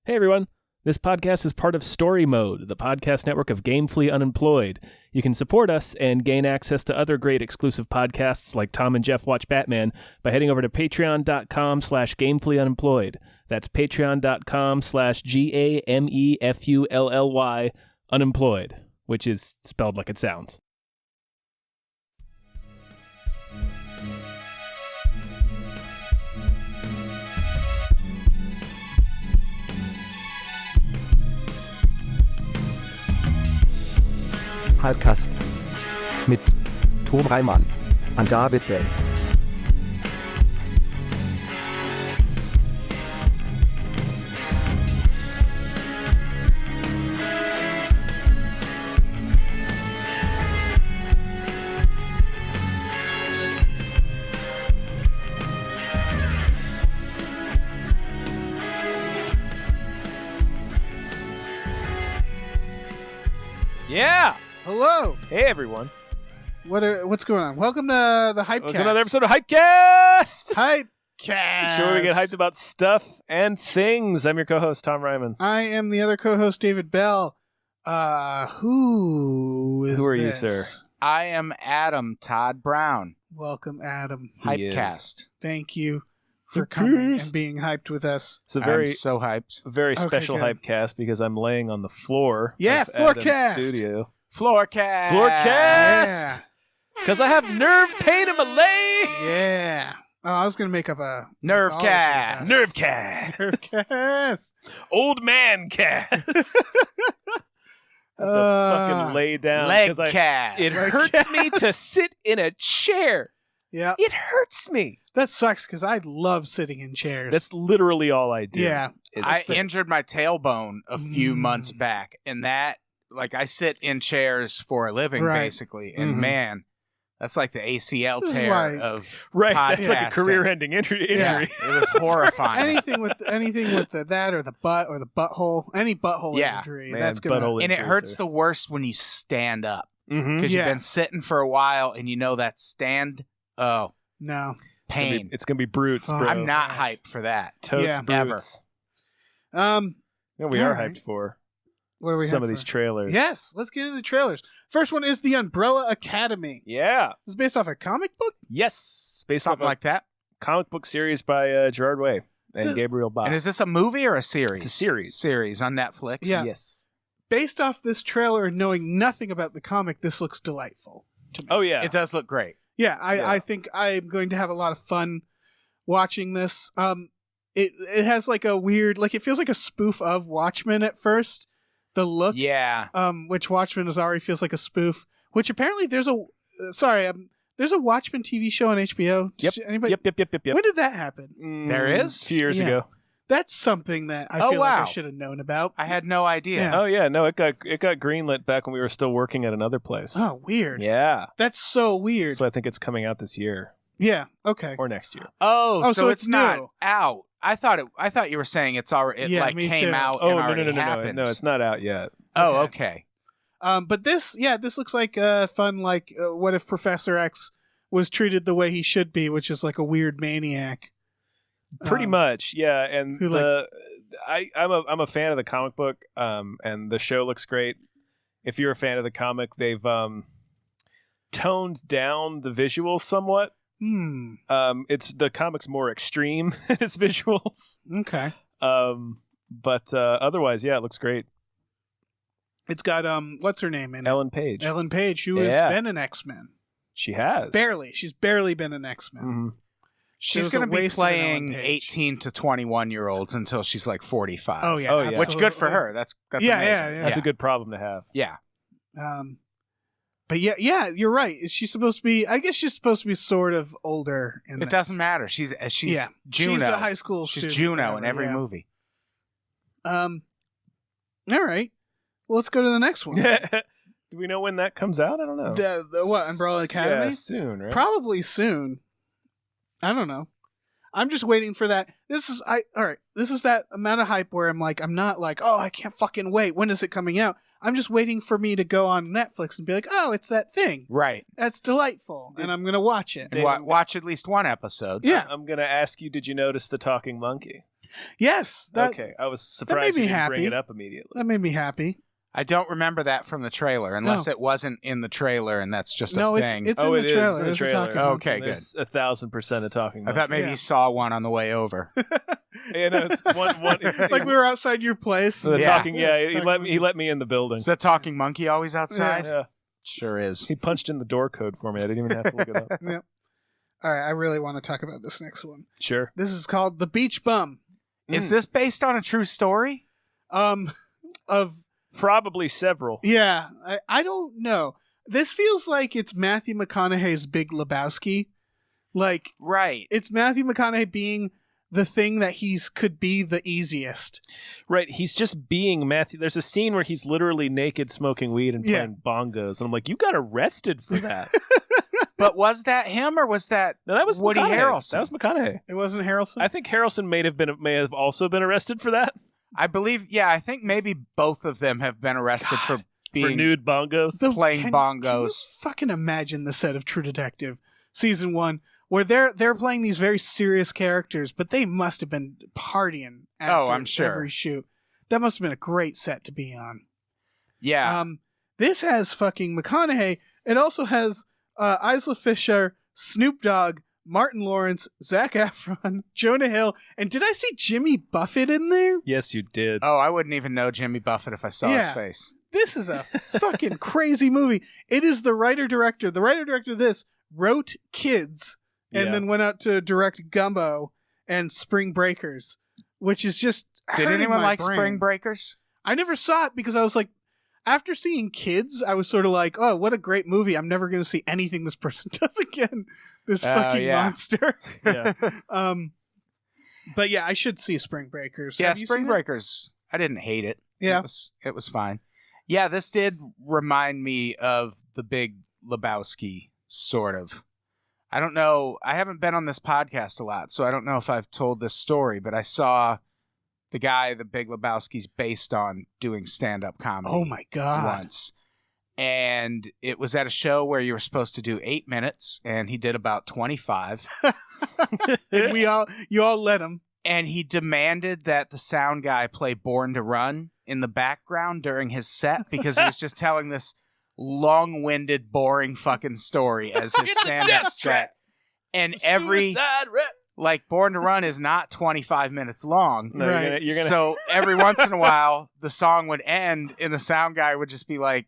Hey everyone, this podcast is part of Story Mode, the podcast network of Gamefully Unemployed. You can support us and gain access to other great exclusive podcasts like Tom and Jeff Watch Batman by heading over to patreon.com/gamefullyunemployed. That's patreon.com/GAMEFULLY unemployed, which is spelled like it sounds. Hypecast mit Tom Reimann und David Bale. Yeah! Hello. Hey everyone. What's going on? Welcome to the Hypecast. Welcome to another episode of Hypecast! Hypecast. Sure we get hyped about stuff and things. I'm your co-host, Tom Ryman. I am the other co-host, David Bell. Who are you, this? sir? I am Adam Todd Brown. Welcome, Adam. Hypecast. Thank you for coming and being hyped with us. It's a I'm so hyped. very special good. Hypecast because I'm laying on the floor. Yeah, of Adam's Floorcast. studio. Floorcast. Floorcast! Because I have nerve pain in my leg! Yeah. Oh, I was going to make up a... Nervecast. Nervecast! Nervecast. Old man cast! I have to fucking lay down. 'cause Legcast. It hurts me to sit in a chair. Yeah. It hurts me. That sucks because I love sitting in chairs. That's literally all I do. Yeah. I injured my tailbone a few months back, and that, like, I sit in chairs for a living, Right. basically, and Mhm. man, that's like the ACL This is tear why- of Right, that's like a podcasting. career-ending injury. Yeah. It was horrifying. anything with that or the butt or the butthole, any butthole Yeah. injury, Man, that's gonna. butthole And it injuries hurts are- the worst when you stand up, Mhm. because Yeah. you've been sitting for a while, and you know that stand, No. pain. It's gonna be brutes, Oh, bro. I'm not hyped for that. Totes Yeah. brutes. Um. You know, we are Alright. hyped for What are we? some hyped of these for? trailers. Yes. Let's get into the trailers. First one is The Umbrella Academy. Yeah. This is based off a comic book. Yes. Based Something off like that. a comic book series by Gerard Way and The- Gabriel Bach. And is this a movie or a series? It's a series. Series on Netflix. Yeah. Yes. Based off this trailer and knowing nothing about the comic, this looks delightful. Oh yeah. It does look great. Yeah, Yeah. I think I'm going to have a lot of fun watching this. It has like a weird, like it feels like a spoof of Watchmen at first. The look, Yeah. which Watchmen is already feels like a spoof. Which apparently there's a there's a Watchmen TV show on HBO. Yep. Anybody? Yep. When did that happen? There is? A few years Yeah. ago. That's something that I Oh, feel like I wow. should have known about. I had no idea. Yeah. Oh yeah, no, it got greenlit back when we were still working at another place. Oh, weird. Yeah. That's so weird. So I think it's coming out this year Yeah. Okay. or next year. Oh, Oh, so, so it's it's not new. out. I thought you were saying it's already Yeah, like me came too. out Oh and no, already happened. no, it's not out yet. Oh, Okay. okay. But this looks like fun. Like, what if Professor X was treated the way he should be, which is like a weird maniac? Pretty much, yeah. And who, I'm a fan of the comic book, and the show looks great. If you're a fan of the comic, they've toned down the visuals somewhat. It's the comic's more extreme in its visuals. Okay. But otherwise, yeah, it looks great. It's got what's her name in it? Ellen Page. Ellen Page, who Yeah. has been an X-Men. She has Barely. She's barely been an X-Men. Mhm. She's was going a to be waste of an Ellen playing Page. 18 to 21-year-olds until she's like 45. Oh yeah. Oh, yeah. Which good for her. That's Yeah, amazing. yeah. That's a good problem to have. Yeah. But yeah, you're right. Is she supposed to be? I guess she's supposed to be sort of older. In It that. doesn't matter. She's Yeah. Juno. She's a high school. She's student, Juno whatever, in every yeah. movie. All right. Well, let's go to the next one. Do we know when that comes out? I don't know. The what? Umbrella Academy? Yeah, soon, right? Probably soon. I don't know. I'm just waiting for that. This is that amount of hype where I'm not like, oh, I can't fucking wait. When is it coming out? I'm just waiting for me to go on Netflix and be like, oh, it's that thing. Right. That's delightful, and I'm gonna watch it. And watch at least one episode. Yeah. I'm going to ask you, did you notice the talking monkey? Yes. Okay, I was surprised me you didn't happy. bring it up immediately. That made me happy. I don't remember that from the trailer, unless it wasn't in the trailer and that's just a thing. It's in the it is trailer. in the There's a trailer. talking monkey. Okay, good. There's 1,000% a talking I monkey. thought maybe you saw one on the way over. Yeah, no, it's one. It's, Like we were outside your place. the Yeah. talking. Yeah, It's he talking let me in the building. Is that talking monkey always outside? Yeah, Sure is. he punched in the door code for me. I didn't even have to look it up. Yep. All right, I really want to talk about this next one. Sure. This is called The Beach Bum. Is this based on a true story? Of Probably several. yeah, I don't know. This feels like it's Matthew McConaughey's Big Lebowski. Like Right. it's Matthew McConaughey being the thing that could be the easiest. Right, he's just being Matthew. There's a scene where he's literally naked, smoking weed, and Yeah. playing bongos, and I'm like, you got arrested for that. But was that him or was that No, that was Woody McConaughey. Harrelson? That was McConaughey. It wasn't Harrelson. I think Harrelson may have also been arrested for that. I believe, yeah, I think maybe both of them have been arrested for being For nude bongos. playing Can you bongos. fucking imagine the set of True Detective season 1 where they're playing these very serious characters, but they must have been partying after I'm sure. every shoot. That must have been a great set to be on. Yeah. This has fucking McConaughey. It also has Isla Fisher, Snoop Dogg, Martin Lawrence, Zac Efron, Jonah Hill, and did I see Jimmy Buffett in there? Yes, you did. Oh, I wouldn't even know Jimmy Buffett if I saw his face. This is a fucking crazy movie. It is the writer-director. The writer-director of this wrote Kids and Yeah. then went out to direct Gumbo and Spring Breakers, which is just Did hurting anyone my like brain. Spring Breakers? I never saw it because I was like, after seeing Kids, I was sort of like, oh, what a great movie. I'm never going to see anything this person does again. This fucking yeah. monster. Yeah. But yeah, I should see Spring Breakers. Yeah, Have you Spring seen it? Breakers. I didn't hate it. Yeah. It was fine. Yeah, this did remind me of the Big Lebowski, sort of. I don't know. I haven't been on this podcast a lot, so I don't know if I've told this story, but I saw the guy the Big Lebowski's based on doing stand-up comedy. Oh my God. Once. And it was at a show where you were supposed to do 8 minutes, and he did about 25. And you all let him. And he demanded that the sound guy play Born to Run in the background during his set because he was just telling this long-winded, boring fucking story as his stand-up set. And every, like, Born to Run is not 25 minutes long. No, Right. you're gonna So every once in a while, the song would end, and the sound guy would just be like,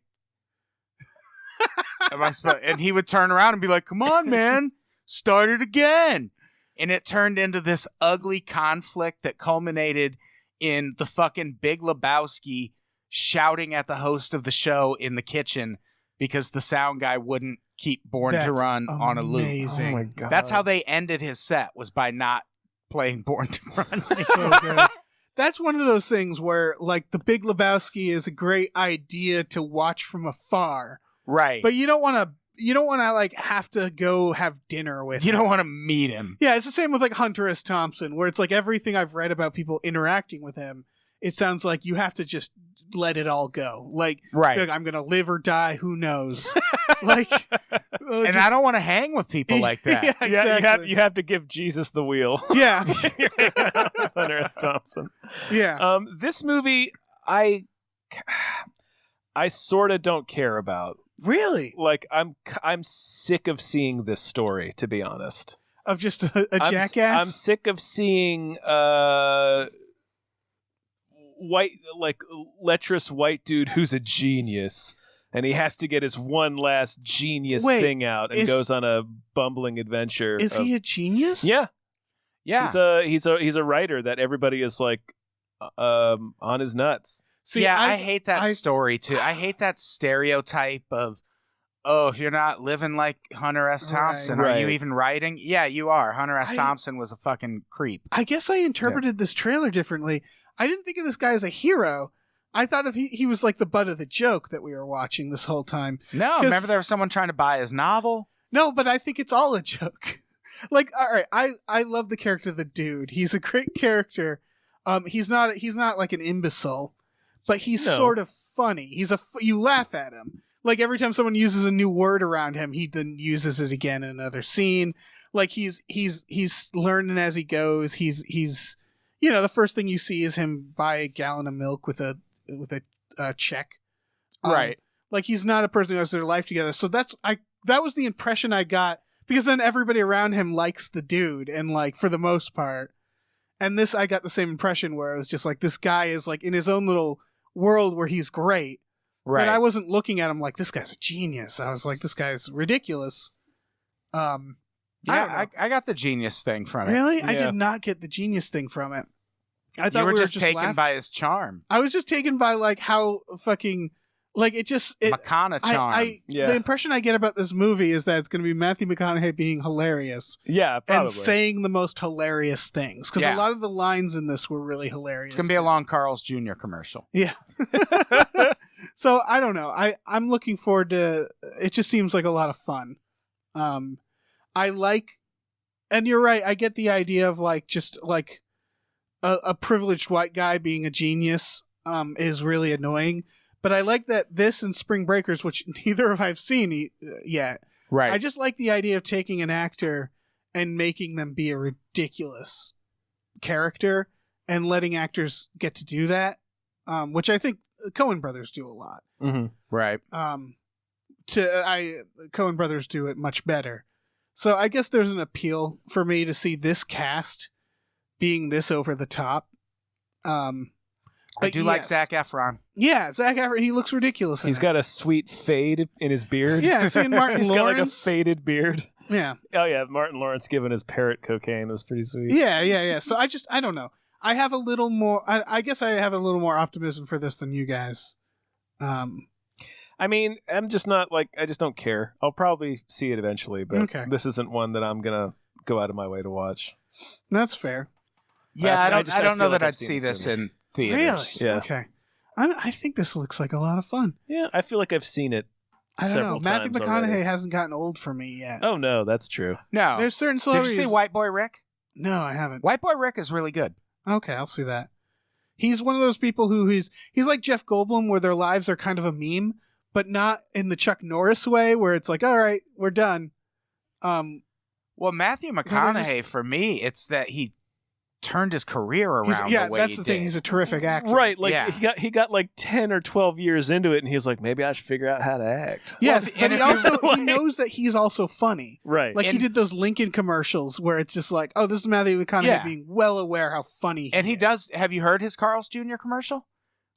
and he would turn around and be like, come on, man, start it again. And it turned into this ugly conflict that culminated in the fucking Big Lebowski shouting at the host of the show in the kitchen because the sound guy wouldn't keep Born to That's Run on a loop. amazing. Oh my God. That's how they ended his set, was by not playing Born to Run. So good. That's one of those things where, like, the Big Lebowski is a great idea to watch from afar, Right. but you don't want to like have to go have dinner with You him. don't want to meet him. Yeah, it's the same with like Hunter S. Thompson, where it's like everything I've read about people interacting with him, it sounds like you have to just let it all go. Like, Right. like, I'm gonna live or die, who knows? Like, And I don't want to hang with people like that. Yeah, exactly. you have to give Jesus the wheel. Yeah, You're hanging out with Hunter S. Thompson. yeah. This movie, I sort of don't care about. Really? Like, I'm sick of seeing this story, to be honest. Of just a jackass? I'm sick of seeing lecherous white dude who's a genius, and he has to get his one last genius Wait, thing out and goes on a bumbling adventure. Is he a genius? Yeah. Yeah. He's a writer that everybody is like on his nuts. See, I hate that story too. I hate that stereotype of, oh, if you're not living like Hunter S. Thompson, Right. are you even writing? Yeah, you are. Hunter S. Thompson was a fucking creep. I guess I interpreted this trailer differently. I didn't think of this guy as a hero. I thought of he was like the butt of the joke that we were watching this whole time. No, 'Cause- remember there was someone trying to buy his novel? No, but I think it's all a joke. Like, all right, I love the character of the dude. He's a great character. He's not like an imbecile, but he's No. sort of funny. You laugh at him. Like every time someone uses a new word around him, he then uses it again in another scene. Like he's learning as he goes. He's the first thing you see is him buy a gallon of milk with a check. Right. Like he's not a person who has their life together. So that was the impression I got, because then everybody around him likes the dude, and like for the most part. And this, I got the same impression where it was just like, this guy is like in his own little world where he's great. Right. But I wasn't looking at him like, this guy's a genius. I was like, this guy's ridiculous. Yeah, I got the genius thing from it. Really? Yeah. I did not get the genius thing from it. I thought You were we just taken laughing. by his charm. I was just taken by like how fucking like it Mcconaughey charm. The impression I get about this movie is that it's going to be Matthew McConaughey being hilarious Yeah, probably. and saying the most hilarious things, because Yeah. a lot of the lines in this were really hilarious. It's going to be a long Carl's Jr. commercial. Yeah. So I don't know. I'm looking forward to. It just seems like a lot of fun. I like, and you're right. I get the idea of like just like a privileged white guy being a genius is really annoying. But I like that this and Spring Breakers, which neither of I've seen yet. Right. I just like the idea of taking an actor and making them be a ridiculous character and letting actors get to do that, which I think Coen brothers do a lot. Mm-hmm. Right. Coen brothers do it much better. So I guess there's an appeal for me to see this cast being this over the top. I do like Zac Efron. Yeah, Zac Efron. He looks ridiculous. He's got a sweet fade in his beard. Yeah, seeing Martin He's Lawrence. got like a faded beard. Yeah. Oh yeah, Martin Lawrence giving his parrot cocaine was pretty sweet. Yeah. So I don't know. I have a little more. I guess I have a little more optimism for this than you guys. I mean, I'm just not like, I just don't care. I'll probably see it eventually, but Okay. this isn't one that I'm gonna go out of my way to watch. That's fair. Yeah, I don't feel know like that I've I'd seen see this this movie. in theaters. Really? Yeah. Okay. I think this looks like a lot of fun. Yeah, I feel like I've seen it I don't several know. Matthew times McConaughey already. hasn't gotten old for me yet. Oh no, that's true. No. There's certain Did you celebrities. see White Boy Rick? No, I haven't. White Boy Rick is really good. Okay, I'll see that. He's one of those people who he's like Jeff Goldblum, where their lives are kind of a meme, but not in the Chuck Norris way, where it's like, all right, we're done. Well, Matthew McConaughey, for me, it's that he turned his career around the way that's he the did. thing. He's a terrific actor. Right, like Yeah. he got like 10 or 12 years into it, and he's like, maybe I should figure out how to act. Yes, Well, but and he if also you- he knows that he's also funny. Right. Like he And- did those Lincoln commercials where it's just like, oh, this is Matthew McConaughey Yeah. being well aware how funny And he is. does. Have you heard his Carl's Jr. commercial?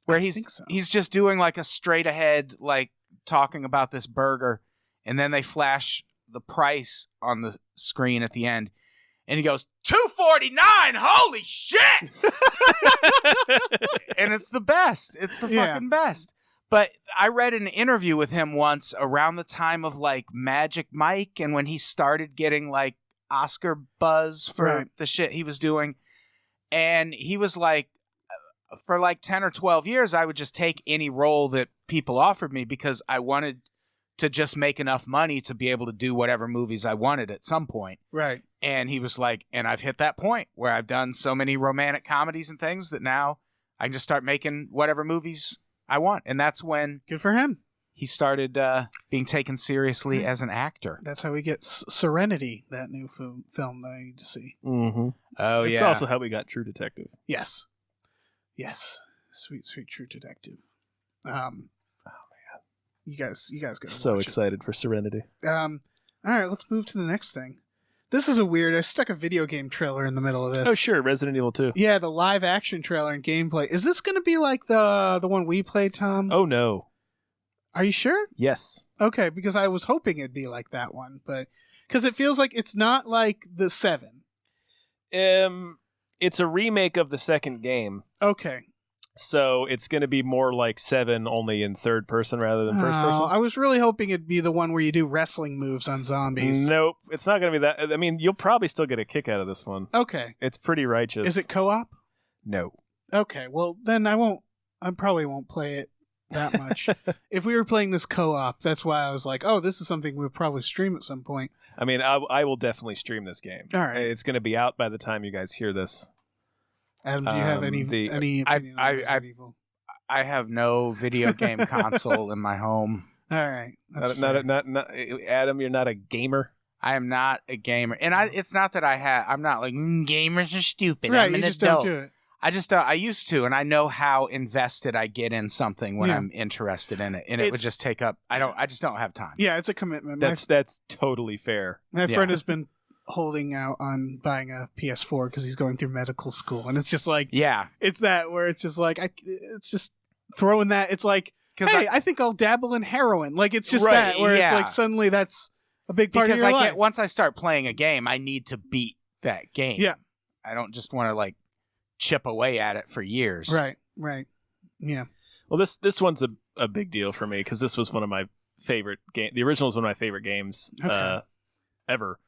Where I think so. he's just doing like a straight ahead, like talking about this burger, and then they flash the price on the screen at the end, and he goes $2.49. Holy shit! And it's the best. It's the Yeah. fucking best. But I read an interview with him once around the time of like Magic Mike, and when he started getting like Oscar buzz for Right. the shit he was doing, and he was like, for like 10 or 12 years, I would just take any role that people offered me because I wanted to just make enough money to be able to do whatever movies I wanted at some point. Right. And he was like, and I've hit that point where I've done so many romantic comedies and things that now I can just start making whatever movies I want. And that's when Good for him. he started being taken seriously as an actor. That's how we get Serenity, that new film that I need to see. Mm-hmm. Oh, It's yeah. also how we got True Detective. Yes. Sweet, sweet True Detective. Oh man. You guys gotta So watch excited for Serenity. it. All right, let's move to the next thing. This is a weird. I stuck a video game trailer in the middle of this. Oh sure, Resident Evil 2. Yeah, the live action trailer and gameplay. Is this going to be like the one we played, Tom? Oh no. Are you sure? Yes. Okay, because I was hoping it'd be like that one, but because it feels like it's not like the 7. It's a remake of the second game. Okay. So it's going to be more like 7, only in third person rather than first person. I was really hoping it'd be the one where you do wrestling moves on zombies. Nope, it's not going to be that. I mean, you'll probably still get a kick out of this one. Okay. It's pretty righteous. Is it co-op? No. Okay, well then I probably won't play it that much. If we were playing this co-op, that's why I was like, oh, this is something we'll probably stream at some point. I mean, I will definitely stream this game. All right. It's going to be out by the time you guys hear this. Adam, do you have any opinion on Resident Evil? I have no video game console in my home. All right. That's Not fair. Adam, you're not a gamer. I am not a gamer, and it's not that I'm not like gamers are stupid. Right, I'm an you just adult. don't do it. I just don't. I used to, and I know how invested I get in something when I'm interested in it, and it would just take up. I just don't have time. Yeah, it's a commitment. That's totally fair. My friend has been holding out on buying a PS4 because he's going through medical school, and it's just like, it's that where it's just like it's just throwing that. It's like, hey, I think I'll dabble in heroin. Like it's just that where it's like suddenly that's a big part of your life. Once I start playing a game, I need to beat that game. Yeah, I don't just want to like chip away at it for years. Right. Yeah. Well, this one's a big deal for me because this was one of my favorite game. The original is one of my favorite games ever.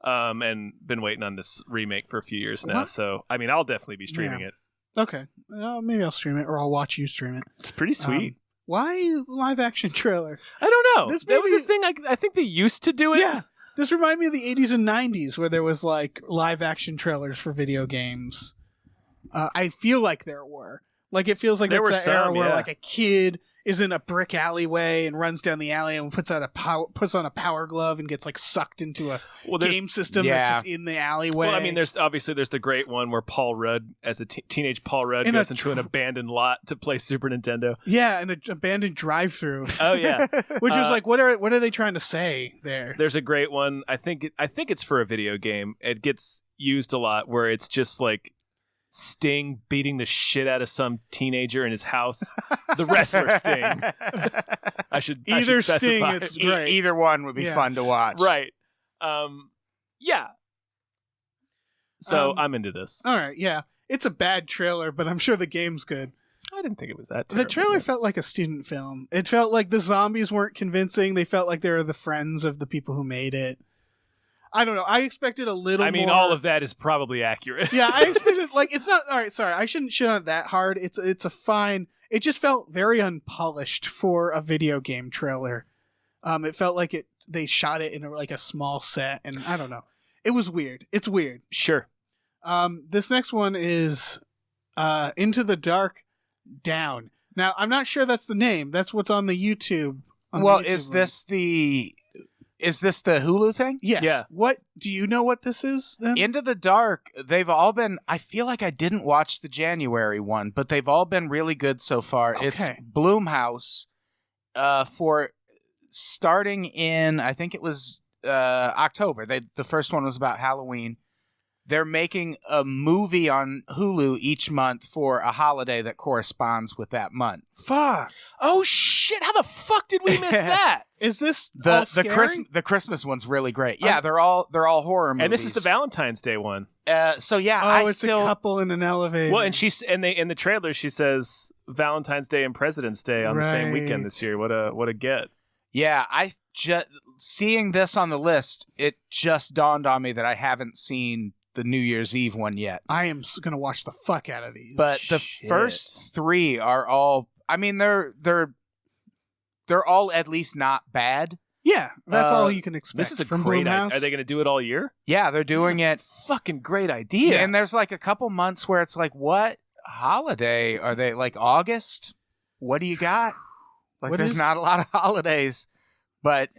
And been waiting on this remake for a few years now. What? So, I mean, I'll definitely be streaming it. Okay. Maybe I'll stream it or I'll watch you stream it. It's pretty sweet. Why live action trailer? I don't know. That was a thing. I think they used to do it. Yeah. This reminded me of the 80s and 90s where there was like live action trailers for video games. I feel like there were. Like it feels like there was an era where like a kid is in a brick alleyway and runs down the alley and puts on a power glove and gets like sucked into a game system that's just in the alleyway. Well, I mean, there's the great one where Paul Rudd, as a teenage Paul Rudd, goes into an abandoned lot to play Super Nintendo. Yeah, and an abandoned drive-through. Oh yeah, which was like, what are they trying to say there? There's a great one. I think it's for a video game. It gets used a lot where it's just like Sting beating the shit out of some teenager in his house. The wrestler Sting. I should specify. Sting, it's great. Either one would be fun to watch. Right. Yeah. So I'm into this. All right, yeah. It's a bad trailer, but I'm sure the game's good. I didn't think it was that terrible. The trailer felt like a student film. It felt like the zombies weren't convincing. They felt like they were the friends of the people who made it. I don't know. I expected a little more. I mean, all of that is probably accurate. Yeah, I expected, like, it's not, all right, sorry, I shouldn't shit on it that hard. It's a fine, it just felt very unpolished for a video game trailer. It felt like they shot it in a small set, and I don't know. It was weird. It's weird. Sure. This next one is Into the Dark Down. Now, I'm not sure that's the name. That's what's on the YouTube. Is this the Hulu thing? Yes. Yeah. What do you know what this is then? Into the Dark, they've all been, I feel like I didn't watch the January one, but they've all been really good so far. Okay. It's Blumhouse for starting in, I think it was October. The first one was about Halloween. They're making a movie on Hulu each month for a holiday that corresponds with that month. Fuck. Oh shit! How the fuck did we miss that? Is this the Christmas one's really great? Yeah, they're all horror movies. And this is the Valentine's Day one. So yeah, it's a couple in an elevator. Well, and in the trailer she says Valentine's Day and President's Day on the same weekend this year. What a get! Yeah, seeing this on the list, it just dawned on me that I haven't seen the New Year's Eve one yet. I am going to watch the fuck out of these. But the first three are all, I mean, they're all at least not bad. Yeah, that's all you can expect. This is a from great idea. Are they going to do it all year? Yeah, they're doing it. Fucking great idea. Yeah, and there's like a couple months where it's like, what holiday are they? Like August? What do you got? Like, there's not a lot of holidays, but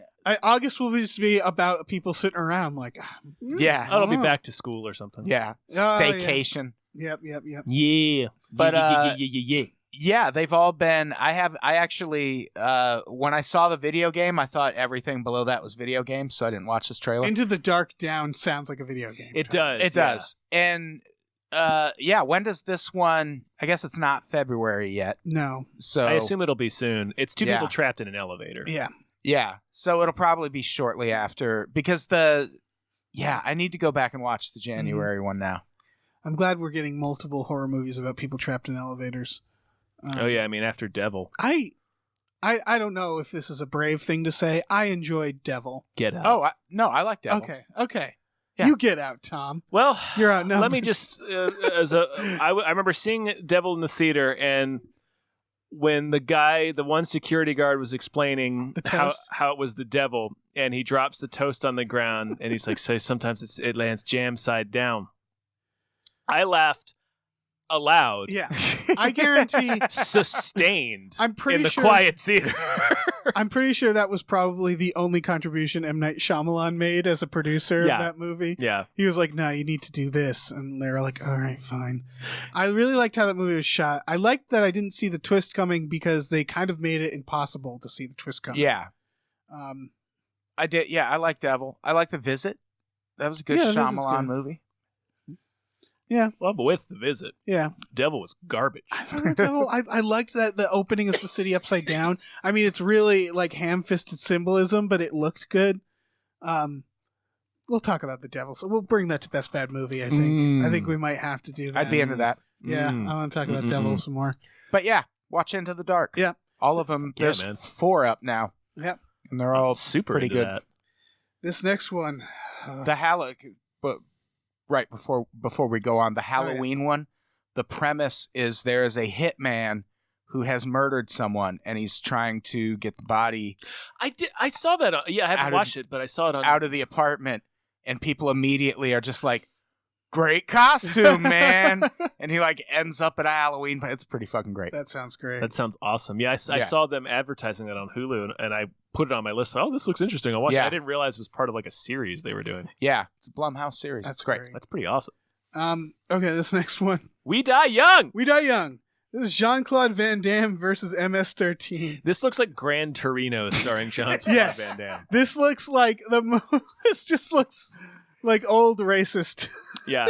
August will just be about people sitting around like, yeah, I'll be back to school or something. Yeah, staycation. Yep. Yeah, but yeah, they've all been. I actually, when I saw the video game, I thought everything below that was video game, so I didn't watch this trailer. Into the Dark Down sounds like a video game. It does. It does. And when does this one? I guess it's not February yet. No. So I assume it'll be soon. It's two people trapped in an elevator. Yeah. Yeah, so it'll probably be shortly after because I need to go back and watch the January one now. I'm glad we're getting multiple horror movies about people trapped in elevators. Oh yeah, I mean after Devil. I don't know if this is a brave thing to say. I enjoyed Devil. Get Out. Oh, I like Devil. Okay. Yeah. You get out, Tom. Well, you're out now. Let me just I remember seeing Devil in the theater, and when the one security guard was explaining how it was the devil, and he drops the toast on the ground, and he's like, "Say sometimes it lands jam side down." I laughed allowed. Yeah, I guarantee. Sustained. I'm pretty in the sure. quiet theater. I'm pretty sure that was probably the only contribution M. Night Shyamalan made as a producer Yeah. of that movie. Yeah. He was like, "No, you need to do this," and they were like, "All right, fine." I really liked how that movie was shot. I liked that I didn't see the twist coming because they kind of made it impossible to see the twist coming. Yeah. Um, I did. Yeah, I like Devil. I like The Visit. That was a good Yeah, The Visit's Shyamalan good. movie. Well, but with The Visit, yeah. Devil was garbage. I liked that the opening is the city upside down. I mean, it's really like ham-fisted symbolism, but it looked good. We'll talk about the devil, so we'll bring that to best bad movie. I think. I think we might have to do that. I'd be into that. Yeah, I want to talk about Devil some more. But yeah, watch Into the Dark. Yeah. All of them. Yeah, There's man. 4 up now. Yep. And they're all super pretty into good. that. This next one, But right before we go on, the Halloween one, the premise is there is a hitman who has murdered someone and he's trying to get the body I saw that. I Out haven't of- watched it, but I saw it on. out of the apartment, and people immediately are just like, great costume, man. And he like ends up at a Halloween. It's pretty fucking great. that sounds great. That sounds awesome. Yeah, I Yeah. saw them advertising that on Hulu, and I put it on my list. Oh, this looks interesting. I'll watch it. Yeah. I didn't realize it was part of like a series they were doing. Yeah, it's a Blumhouse series. That's It's great. great. That's pretty awesome. Okay, this next one, We Die Young. We Die Young. This is Jean-Claude Van Damme versus MS-13. This looks like Gran Torino starring Jean-Claude Yes. Van Damme. This looks like this just looks like old racist. Yeah.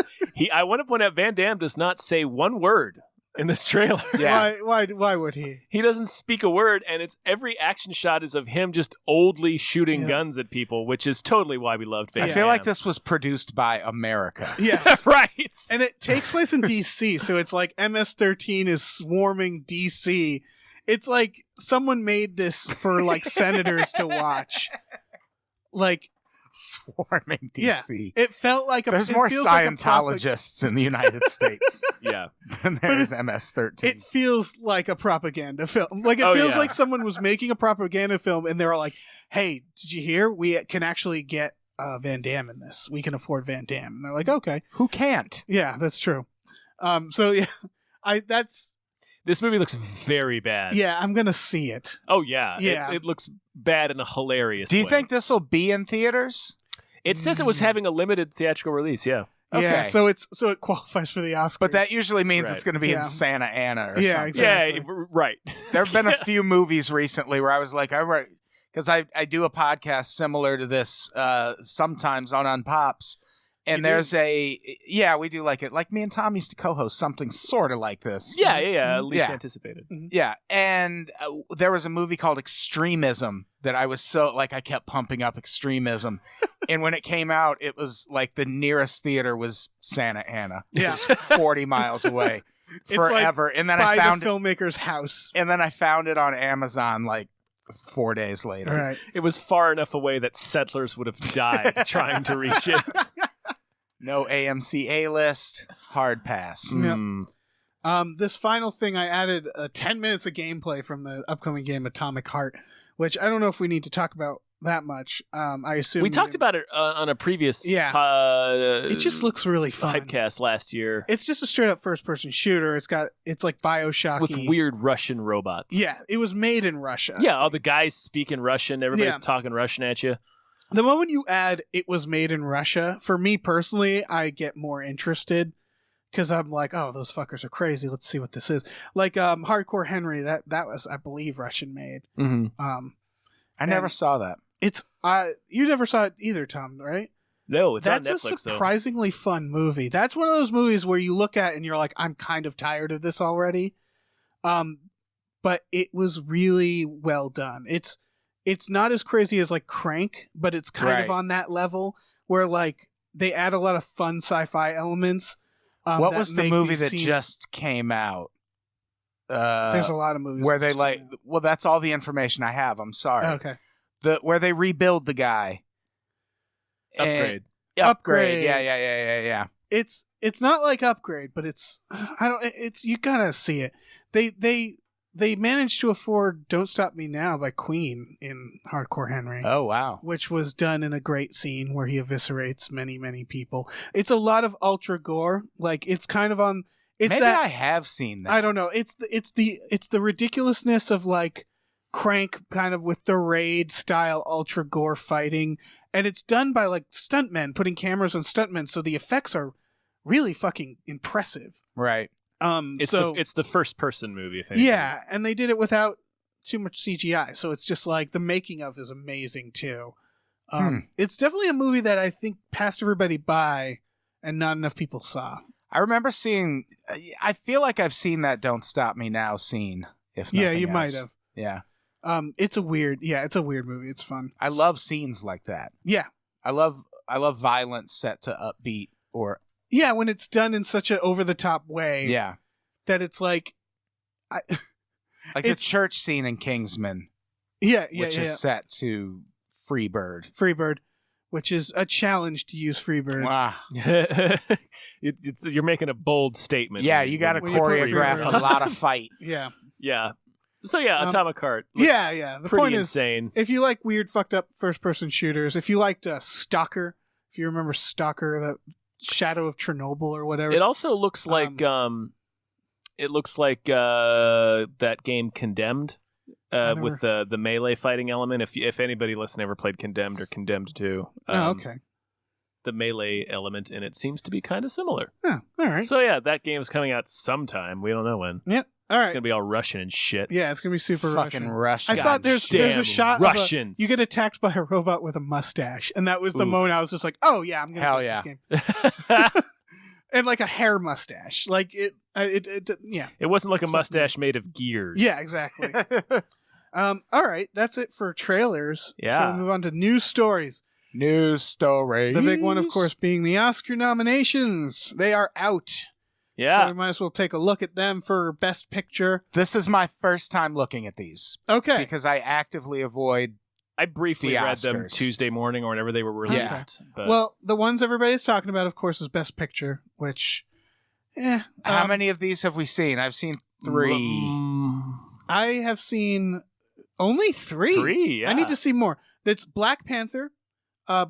I want to point out Van Damme does not say one word in this trailer. Yeah. Why would he? He doesn't speak a word, and it's every action shot is of him just oldly shooting Yeah. guns at people, which is totally why we loved Van I Damme. feel like this was produced by America. Yes. Right. And it takes place in DC, so it's like MS-13 is swarming DC. It's like someone made this for like senators to watch. Like, Swarming Yeah. DC. it felt like There's it more feels like a Scientologists in the United States Yeah. than there is MS-13. It feels like a propaganda film. Like, it Oh, feels yeah. like someone was making a propaganda film and they were like, hey, did you hear? We can actually get Van Damme in this. We can afford Van Damme. And they're like, okay. Who can't? Yeah, that's true. So, yeah, This movie looks very bad. yeah, I'm going to see it. Oh, yeah. Yeah. It looks bad in a hilarious Do you way. think this will be in theaters? It says it was having a limited theatrical release, yeah. Yeah, Okay. so it qualifies for the Oscars. But that usually means Right. it's going to be Yeah. in Santa Ana or Yeah, something. exactly. Yeah, right. There have been a few movies recently where I was like, because I do a podcast similar to this sometimes on Unpops. And You do? there's we do like it. Like me and Tom used to co-host something sort of like this. Yeah, at least Yeah. anticipated. Yeah, and there was a movie called Extremism that I was I kept pumping up Extremism. And when it came out, it was like the nearest theater was Santa Ana. Yeah. It was 40 miles away It's like forever. And then by I found the filmmaker's house. and then I found it on Amazon like 4 days later. All right. It was far enough away that settlers would have died trying to reach it. No AMC A-list, hard pass. Yep. Mm. This final thing, I added 10 minutes of gameplay from the upcoming game Atomic Heart, which I don't know if we need to talk about that much. I assume We talked about it on a previous Yeah. It just looks really fun. Hypecast last year It's just a straight up first person shooter. It's like BioShock with weird Russian robots. Yeah, it was made in Russia. Yeah, all the guys speak in Russian. Everybody's Yeah. talking Russian at you. The moment you add "it was made in Russia," for me personally, I get more interested because I'm like, "Oh, those fuckers are crazy. Let's see what this is." Like Hardcore Henry, that was, I believe, Russian made. Mm-hmm. I never And- saw that. It's you never saw it either, Tom, right? No, it's That's on a Netflix, though. surprisingly fun movie. That's one of those movies where you look at it and you're like, I'm kind of tired of this already. But it was really well done. It's not as crazy as like Crank, but it's kind of Right. on that level where like they add a lot of fun sci-fi elements. What that was the make movie these that scenes- just came out? There's a lot of movies where that they just like. came out. Well, that's all the information I have. I'm sorry. Okay. Where they rebuild the guy. Upgrade. Upgrade. Yeah. It's not like Upgrade, but you gotta see it. They managed to afford "Don't Stop Me Now" by Queen in Hardcore Henry. Oh wow. Which was done in a great scene where he eviscerates many, many people. It's a lot of ultra gore. Like, it's kind of on... It's Maybe that I have seen that. I don't know. It's the ridiculousness of like Crank kind of with the Raid style ultra gore fighting, and it's done by like stuntmen putting cameras on stuntmen, so the effects are really fucking impressive. Right. It's the first person movie. If anything. Yeah, and they did it without too much CGI, so it's just like the making of is amazing too. It's definitely a movie that I think passed everybody by, and not enough people saw. I remember seeing. I feel like I've seen that "Don't Stop Me Now" scene. If Yeah, nothing you else. might have. Yeah. It's a weird movie. It's fun. I love scenes like that. Yeah. I love violence set to upbeat or Yeah, when it's done in such an over the top way. yeah, That it's like, like the church scene in Kingsman, which is set to Freebird. Freebird, which is a challenge to use Freebird. Wow. You're making a bold statement. Yeah, you got to when you put choreograph Freebird a lot of fight. Yeah. Yeah. So yeah, Atomic Heart. looks Yeah. The pretty point is, insane. if you like weird, fucked up first person shooters, if you liked Stalker, if you remember Stalker, the Shadow of Chernobyl or whatever. It also looks like that game Condemned with the melee fighting element. If anybody listening ever played Condemned or Condemned 2, okay. the melee element in it seems to be kind of similar. Oh, all right. So yeah, that game is coming out sometime. We don't know when. Yep. All right. It's gonna be all Russian and shit. Yeah, it's gonna be super Fucking Russian. Russian. I saw there's a damn shot Russians. of you get attacked by a robot with a mustache, and that was the Oof. moment I was just like, oh yeah, I'm gonna Hell play yeah. this game. And like a hair mustache, like yeah. It wasn't like a It's mustache made of gears. Yeah, exactly. All right, that's it for trailers. Yeah. So we move on to news stories. News story. The big one, of course, being the Oscar nominations. They are out. Yeah. So we might as well take a look at them for Best Picture. This is my first time looking at these Okay. because I actively avoid. I briefly The read them Oscars. Tuesday morning or whenever they were released. But Well, the ones everybody's talking about, of course, is Best Picture, which, How many of these have we seen? I've seen 3. I have seen only 3. 3, yeah. I need to see more. That's Black Panther,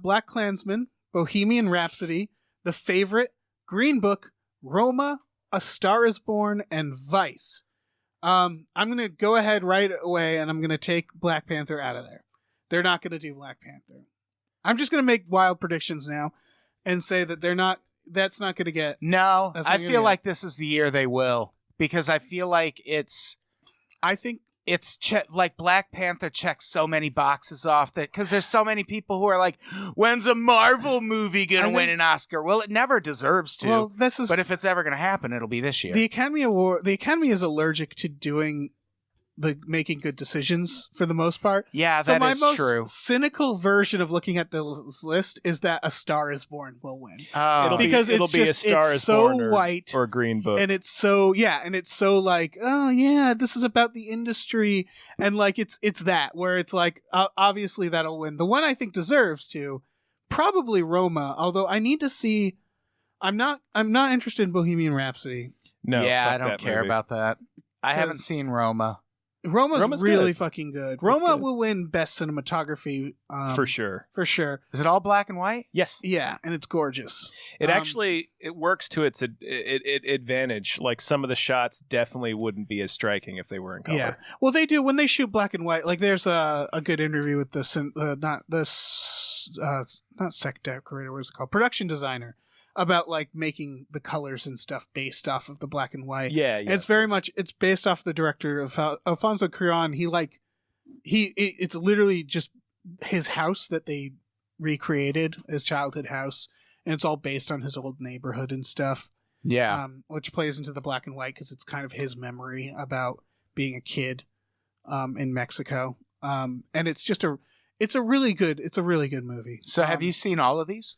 Black Klansman, Bohemian Rhapsody, The Favorite, Green Book, Roma, A Star is Born, and Vice. I'm going to go ahead right away, and I'm going to take Black Panther out of there. They're not going to do Black Panther. I'm just going to make wild predictions now and say that that's not going to get... No, That's I what you're feel gonna like this is the year they will because I feel like I think... it's like Black Panther checks so many boxes off that because there's so many people who are like, when's a Marvel movie gonna win an Oscar? Well, it never deserves to. Well, this is... But if it's ever gonna happen, it'll be this year. The Academy is allergic to making good decisions for the most part. Yeah, So that my is most true. cynical version of looking at the list is that A Star is Born will win. Oh. It'll Because be it's A just- Star it's is so Born white or Green Book. And it's so like, oh yeah, this is about the industry, and like it's that where it's like obviously that'll win. The one I think deserves to probably Roma, although I need to see. I'm not interested in Bohemian Rhapsody. No, yeah, fuck I don't that care movie. about that. I haven't seen Roma. Roma's really good. fucking good. It's Roma good. will win best cinematography For sure. For sure. Is it all black and white? Yes. Yeah, and it's gorgeous. It actually it works to its advantage. Like some of the shots definitely wouldn't be as striking if they were in color. Yeah. Well, they do when they shoot black and white. Like there's a good interview with not set decorator, what is it called? Production designer about like making the colors and stuff based off of the black and white. Yeah, And it's very much it's based off the director of Alfonso Cuarón. It's literally just his house that they recreated, his childhood house, and it's all based on his old neighborhood and stuff. Yeah. Which plays into the black and white because it's kind of his memory about being a kid in Mexico. And it's a really good movie. So have you seen all of these?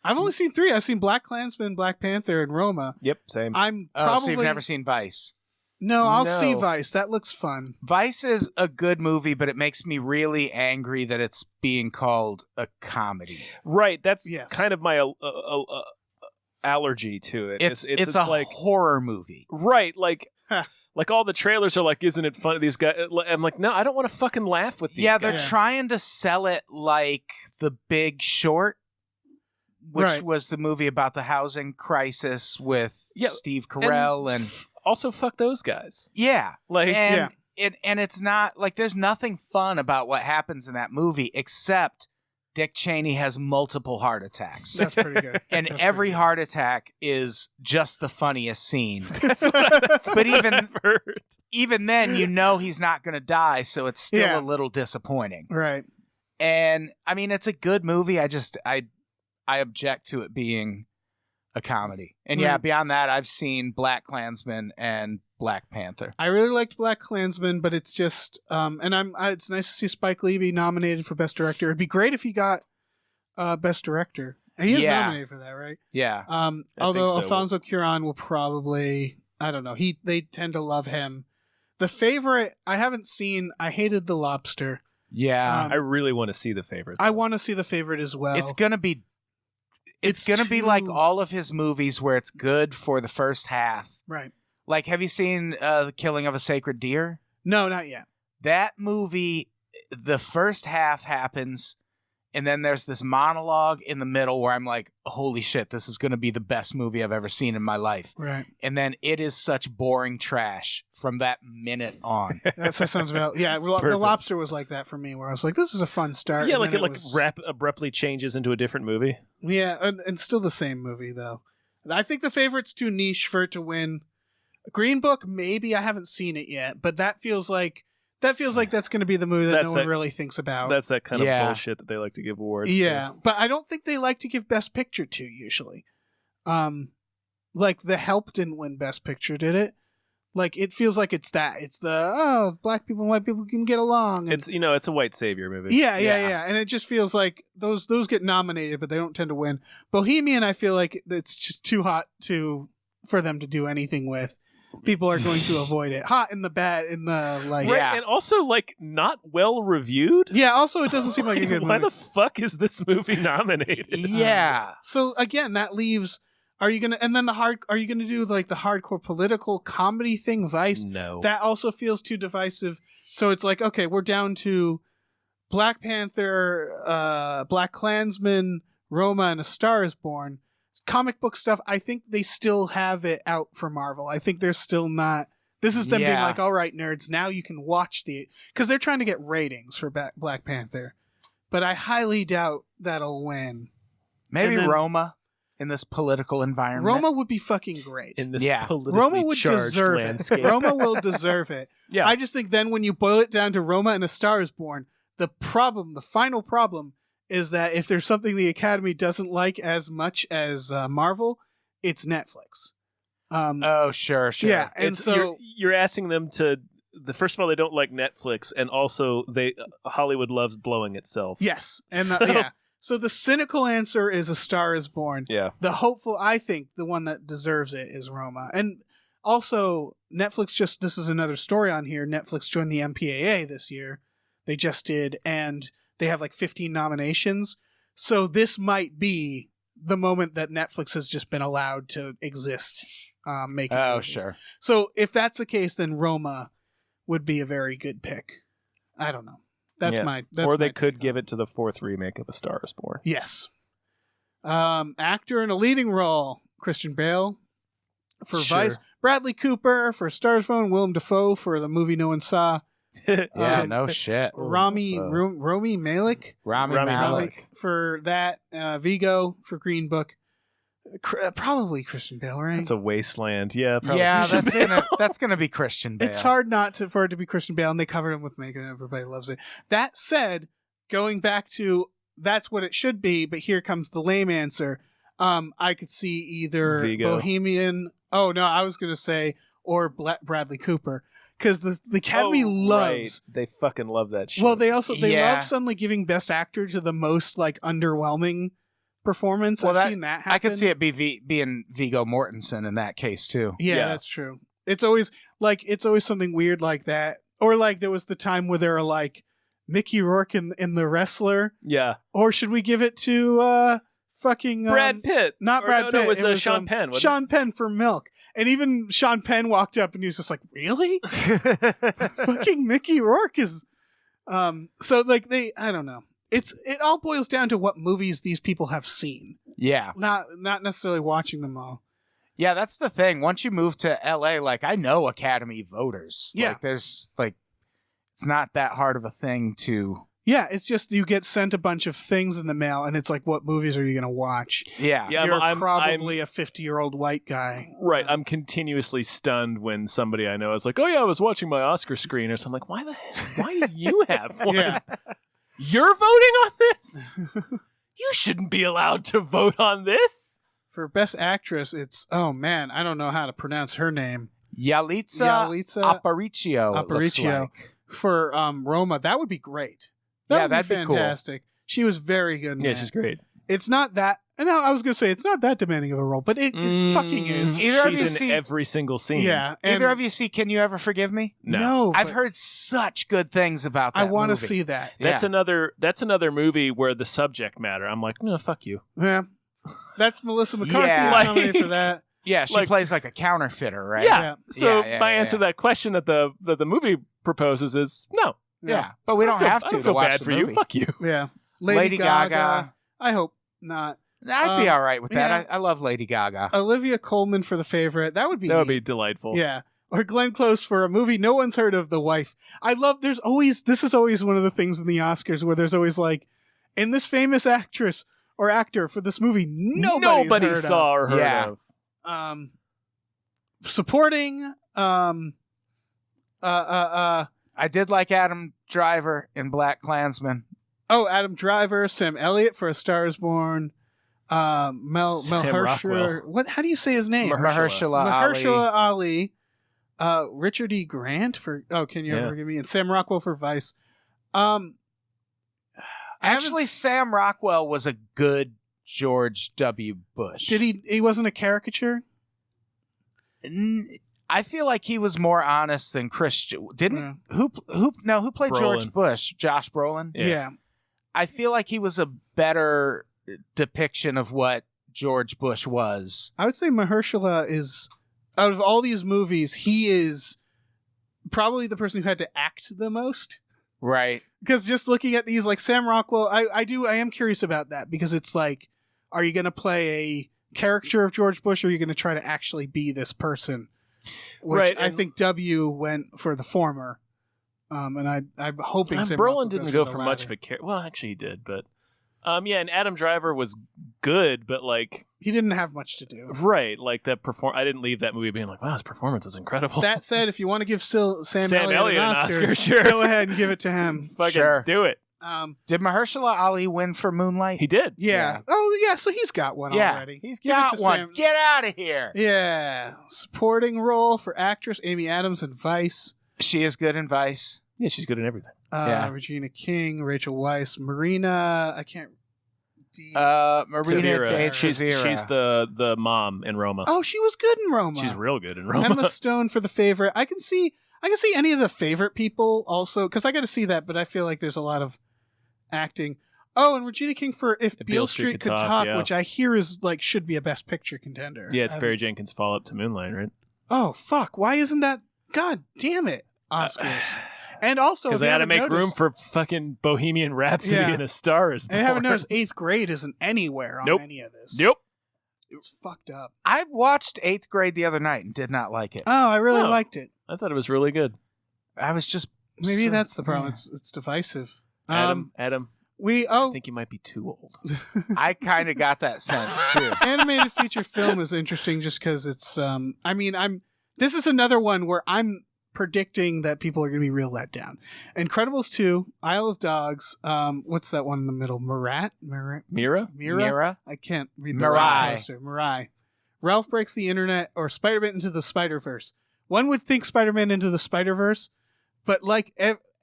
I've only seen 3. I've seen Black Klansman, Black Panther, and Roma. Yep, same. I'm Oh, probably so you've never seen Vice? No, I'll No. see Vice. That looks fun. Vice is a good movie, but it makes me really angry that it's being called a comedy. Right, that's Yes. kind of my allergy to it. It's a like horror movie. right, like like all the trailers are like, isn't it funny? These guys, I'm like, no, I don't want to fucking laugh with these Yeah, guys. they're trying to sell it like The Big Short. which Right. was the movie about the housing crisis with Yeah, Steve Carell and Also, fuck those guys. yeah, Like, and it's not like there's nothing fun about what happens in that movie except Dick Cheney has multiple heart attacks. That's pretty good. And That's every pretty good. heart attack is just the funniest scene. that's But even- I've heard. Even then, you know he's not going to die, so it's still Yeah. a little disappointing. Right. And I mean, it's a good movie. I object to it being a comedy. And yeah, Right. beyond that, I've seen BlacKkKlansman and Black Panther. I really liked BlacKkKlansman, but it's just, it's nice to see Spike Lee be nominated for Best Director. It'd be great if he got Best Director. And he is Yeah. nominated for that, right? Yeah. Although so. Alfonso Cuarón will probably, I don't know, they tend to love him. The Favorite, I haven't seen. I hated The Lobster. Yeah. Um, I really want to see The Favorite. I want to see The Favorite as well. It's gonna be It's gonna be too- like all of his movies where it's good for the first half. Right. Like, have you seen The Killing of a Sacred Deer? No, not yet. That movie, the first half happens, and then there's this monologue in the middle where I'm like, holy shit, this is going to be the best movie I've ever seen in my life. Right. And then it is such boring trash from that minute on. That sounds about, yeah. The Perfect. Lobster was like that for me, where I was like, this is a fun start. yeah, and like then it was- abruptly changes into a different movie. Yeah, and still the same movie though. I think The Favorite's too niche for it to win. Green Book, maybe. I haven't seen it yet, but that feels like that's going to be the movie that That's no one that- really thinks about. That's that kind of Yeah. bullshit that they like to give awards to. yeah, but I don't think they like to give Best Picture to usually. Like The Help didn't win Best Picture, did it? Like it feels like it's the black people and white people can get along. And, It's it's a white savior movie. yeah, and it just feels like those get nominated, but they don't tend to win. Bohemian, I feel like it's just too hot for them to do anything with. People are going to avoid it. Hot in the bad, in the like. Right, Yeah. and also like not well reviewed. Yeah. Also, it doesn't seem like a good Why movie. the fuck is this movie nominated? Yeah. So again, that leaves. Are you gonna do like the hardcore political comedy thing, Vice? No. That also feels too divisive. So it's like, okay, we're down to Black Panther, BlacKkKlansman, Roma, and A Star Is Born. Comic book stuff, I think they still have it out for Marvel. I think they're still not. This is them being Yeah. like, all right, nerds, now you can watch because they're trying to get ratings for Black Panther. But I highly doubt that'll win. Maybe And then- Roma in this political environment. Roma would be fucking great. in this Yeah. politically Roma would charged deserve landscape. it. Roma will deserve it. Yeah. I just think then when you boil it down to Roma and A Star Is Born, the final problem is that if there's something the Academy doesn't like as much as Marvel, it's Netflix. Oh, sure. Yeah, and It's- so you're asking them to. First of all, they don't like Netflix, and also Hollywood loves blowing itself. yes, and So- yeah. So the cynical answer is A Star Is Born. Yeah. The hopeful, I think, the one that deserves it is Roma. And also, Netflix this is another story on here. Netflix joined the MPAA this year. They just did, and they have like 15 nominations. So this might be the moment that Netflix has just been allowed to exist, making Oh, movies. sure. So if that's the case, then Roma would be a very good pick. I don't know. That's Yeah. my. Or they my could take give on it to the 4th remake of A Star Is Born. Yes. Actor in a leading role: Christian Bale for Sure. Vice, Bradley Cooper for Stars Born, Willem Dafoe for the movie no one saw, Yeah, Um, no shit. Rami Malek Rami Rami Malek. for that, Vigo for Green Book. Probably Christian Bale, right? It's a wasteland. Yeah, probably. Yeah, Christian that's gonna be Christian Bale. It's hard not for it to be Christian Bale, and they covered him with makeup, and everybody loves it. That said, going back to that's what it should be, but here comes the lame answer. I could see either Vigo. Bohemian. Oh no, I was gonna say or Bradley Cooper because the Academy Oh, loves. right. They fucking love that shit. Well, they Yeah. love suddenly giving Best Actor to the most like underwhelming performance. Well, I've seen that happen. I could see it being Viggo Mortensen in that case too. Yeah, Yeah. that's true. It's always something weird like that. Or like there was the time where they were like Mickey Rourke in The Wrestler. Yeah. Or should we give it to fucking Brad Pitt. Not Or Brad no, Pitt. it was Sean Penn. wasn't Sean Penn for Milk. And even Sean Penn walked up and he was just like, "Really? Fucking Mickey Rourke is so like I don't know. It all boils down to what movies these people have seen. Yeah. Not necessarily watching them all. Yeah, that's the thing. Once you move to LA, like I know Academy voters. Yeah. Like there's like it's not that hard of a thing to Yeah, it's just you get sent a bunch of things in the mail, and it's like, what movies are you going to watch? Yeah. You're probably a 50-year-old white guy. Right. I'm continuously stunned when somebody I know is like, oh, yeah, I was watching my Oscar screeners. I'm like, why the hell? Why do you have one? Yeah. You're voting on this? You shouldn't be allowed to vote on this. For Best Actress, it's, oh man, I don't know how to pronounce her name. Yalitza Aparicio. it looks Aparicio. like. For Roma, that would be great. That would that'd be cool. fantastic. She was very good in Yeah, that. she's great. It's not that, no, I was going to say, it's not that demanding of a role, but it fucking is. Either of you She's in see- every single scene. Yeah. And Either of you see Can You Ever Forgive Me? No. I've but heard such good things about that I want to movie. see that. That's Yeah. another movie where the subject matter, I'm like, no, fuck you. Yeah. That's Melissa McCarthy Yeah. nominated for that. Yeah, she Like- plays like a counterfeiter, right? Yeah. Yeah. So Yeah, my yeah, answer yeah. to that question that the movie proposes is no. Yeah. But we don't have I to don't feel watch bad the for movie. you. Fuck you. Yeah. Lady Gaga. I hope not. I'd be all right with that. yeah. I love Lady Gaga. Olivia Colman for The Favorite. That would be That would neat. be delightful. Yeah. Or Glenn Close for a movie no one's heard of, The Wife. This is always one of the things in the Oscars where there's always like, in this famous actress or actor for this movie, nobody heard saw or heard Yeah. of. Supporting, I did like Adam Driver in Black Klansman. Adam Driver, Sam Elliott for A Star Is Born, Mel Sam Hershler. Rockwell. How do you say his name? Mahershala Ali. Richard E. Grant for Can You Ever Forgive Me? And Sam Rockwell for Vice. Actually, Sam Rockwell was a good George W. Bush. Did he wasn't a caricature? I feel like he was more honest than Christian. Didn't who played Brolin. George Bush? Josh Brolin. Yeah. I feel like he was a better depiction of what George Bush was. I would say Mahershala is, out of all these movies, he is probably the person who had to act the most. Right. Because just looking at these, like Sam Rockwell, I am curious about that, because it's like, are you going to play a caricature of George Bush, or are you going to try to actually be this person? Which Right, I and- think W went for the former. And I'm hoping Sam Rockwell Brolin didn't goes go the for much of latter. a character. Well, actually, he did, but and Adam Driver was good, but like, He didn't have much to do. right, like that I didn't leave that movie being like, wow, his performance was incredible. That said, if you want to give Sam Sam Elliott an Oscar, sure. go ahead and give it to him. Fucking Sure. do it. Did Mahershala Ali win for Moonlight? He did. Yeah. Yeah. Oh, yeah. So he's got one already. He's Give it got to one. Sam- Get out of here. Yeah. Supporting role for actress Amy Adams in Vice. She is good in Vice. Yeah, she's good in everything. Yeah. Regina King, Rachel Weisz, Marina. I can't. Marina Tavira. Day She's the mom in Roma. Oh, she was good in Roma. She's real good in Roma. Emma Stone for The Favorite. I can see any of the favorite people also, because I got to see that, but I feel like there's a lot of acting. Oh, and Regina King for If Beale Street Could Talk, yeah. which I hear is like should be a Best Picture contender. Yeah, it's I Barry haven't- Jenkins' follow-up to Moonlight, right? Oh fuck! Why isn't that? God damn it! Oscars. And also, Because if they you had to haven't make room noticed- for fucking Bohemian Rhapsody Yeah. and A Star Is I Born. haven't noticed 8th Grade isn't anywhere on Nope. any of this. Nope. It's fucked up. I watched 8th Grade the other night and did not like it. Oh, I really Oh. liked it. I thought it was really good. I was just Maybe so- that's the problem. yeah. It's divisive. Adam, I I think you might be too old. I kind of got that sense too. animated feature film is interesting just because it's this is another one where I'm predicting that people are going to be real let down. Incredibles 2, Isle of Dogs, what's that one in the middle? Mira? Mira? I can't read the Mirai. right poster. Mirai. Ralph Breaks the Internet, or Spider-Man Into the Spider-Verse. One would think Spider-Man Into the Spider-Verse, but like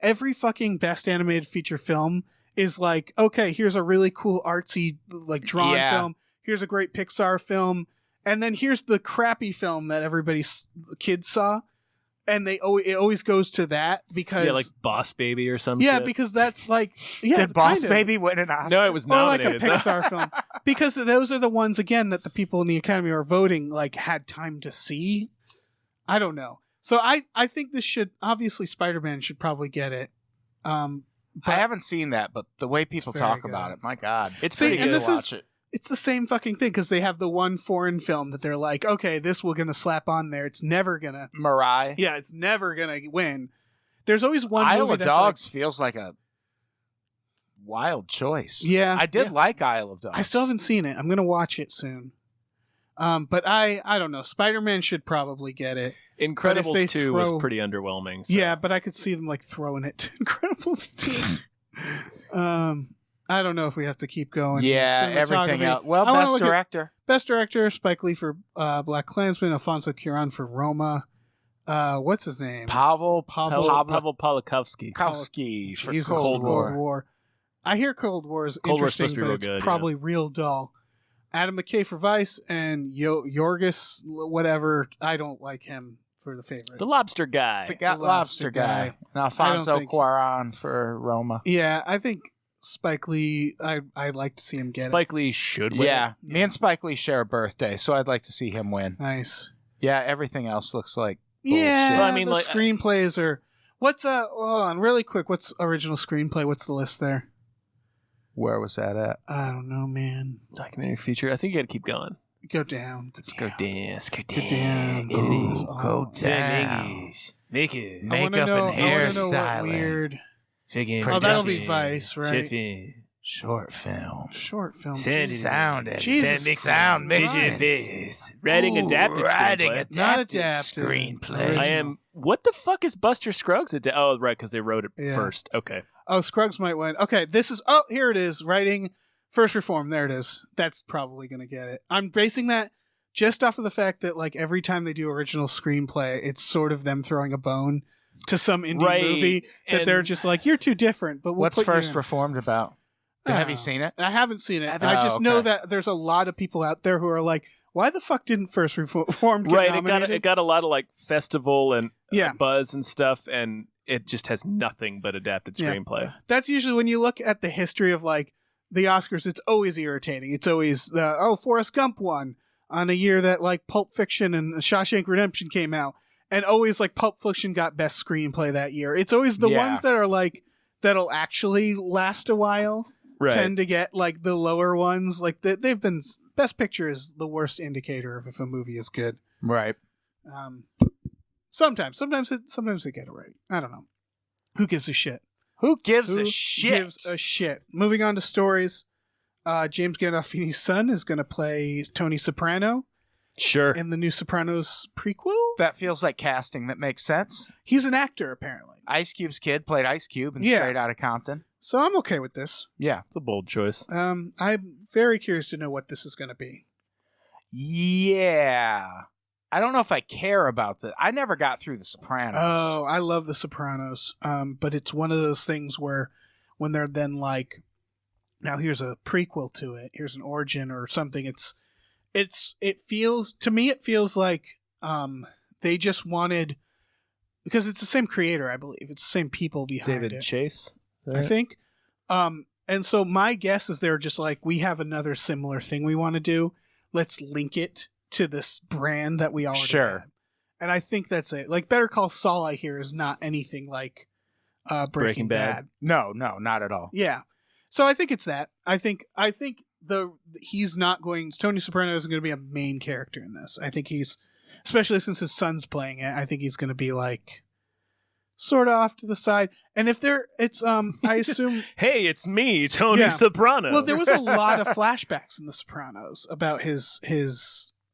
every fucking best animated feature film is like, okay, here's a really cool artsy like drawn Yeah. film. Here's a great Pixar film. And then here's the crappy film that everybody's kids saw. And it always goes to that because Yeah, like Boss Baby or something. yeah, because that's like Did Boss kind of. Baby win an Oscar? No, it was Or like a nominated. though. Pixar film, because those are the ones again that the people in the Academy are voting like had time to see. I don't know, so I think this should obviously Spider-Man should probably get it. I haven't seen that, but the way people It's very talk about good. it, my God. It's See, pretty and good. this is- It's the same fucking thing because they have the one foreign film that they're like, okay, this we're gonna slap on there. It's never gonna. Mirai. Yeah, it's never gonna win. There's always one. Isle movie of that's Dogs feels like a wild choice. Yeah, I did like Isle of Dogs. I still haven't seen it. I'm gonna watch it soon. But I don't know. Spider-Man should probably get it. Incredibles 2 was pretty underwhelming. So. Yeah, but I could see them like throwing it to Incredibles 2. I don't know if we have to keep going. Yeah, everything else. Well, Best Director. Best Director, Spike Lee for Black Klansman, Alfonso Cuarón for Roma. What's his name? Pavel Pawlikowski. For He's Cold War. War. I hear Cold War is Cold War's interesting, supposed to be but real it's good, probably real dull. Adam McKay for Vice and Yorgos, whatever. I don't like him for The Favorite. The Lobster Guy. The Lobster Guy. And Alfonso Cuarón for Roma. Yeah, I think Spike Lee, I'd like to see him get Spike Lee should win. Yeah, me and Spike Lee share a birthday, so I'd like to see him win. Nice. Yeah, everything else looks like bullshit. Yeah, well, I mean, the like, screenplays are... What's, hold on, really quick, what's original screenplay? What's the list there? Where was that at? I don't know, man. Documentary feature. I think you got to keep going. Go down. Let's go down. Let's go Go down. down. Go down. Make it. I Makeup wanna and know what hairstyling. weird... Figure. Oh, that'll be Vice, right? Short film. Short film. Sound Jesus. sound mixing. Face. Writing adapted screenplay. Not adapted. screenplay. I am. What the fuck is Buster Scruggs? Oh, right, because they wrote it Yeah. first. Okay. Oh, Scruggs might win. Okay, this is... Oh, here it is. Writing First Reform. There it is. That's probably going to get it. I'm basing that just off of the fact that, like, every time they do original screenplay, it's sort of them throwing a bone to some indie movie that they're just like, you're too different, but we'll What's put you First in. Reformed about? Have you seen it? I haven't seen it. Haven't- I just Oh, know okay. that there's a lot of people out there who are like, why the fuck didn't First Reformed get Right. nominated? It got a lot of like festival and Yeah. buzz and stuff, and it just has nothing but adapted Yeah. screenplay. That's usually when you look at the history of like the Oscars, it's always irritating. It's always Forrest Gump won on a year that like Pulp Fiction and Shawshank Redemption came out, and always like Pulp Fiction got best screenplay that year. It's always the Yeah. ones that are like that'll actually last a while Right. tend to get like the lower ones. Like they've been Best Picture is the worst indicator of if a movie is good. Right. Sometimes they get it right. I don't know. Who gives a shit? Who gives Who a shit? gives a shit? Moving on to stories. James Gandolfini's son is going to play Tony Soprano Sure. in the new Sopranos prequel. That feels like casting that makes sense. He's an actor, apparently. Ice Cube's kid played Ice Cube in Yeah. Straight Outta Compton. So I'm okay with this. Yeah. It's a bold choice. I'm very curious to know what this is going to be. Yeah. I don't know if I care about that. I never got through The Sopranos. Oh, I love The Sopranos. But it's one of those things where when they're then like, now here's a prequel to it, here's an origin or something. It feels like they just wanted, because it's the same creator, I believe. It's the same people behind David it. Chase. I think. And so my guess is they're just like, we have another similar thing we want to do. Let's link it to this brand that we already Sure. have. And I think that's it. Like Better Call Saul, I hear, is not anything like Breaking Bad. No, not at all. Yeah. So I think it's that. I think he's not going. Tony Soprano isn't going to be a main character in this. I think he's, especially since his son's playing it, I think he's going to be like sort of off to the side. And if it's I assume. Hey, it's me, Tony Yeah. Soprano. Well, there was a lot of flashbacks in The Sopranos about his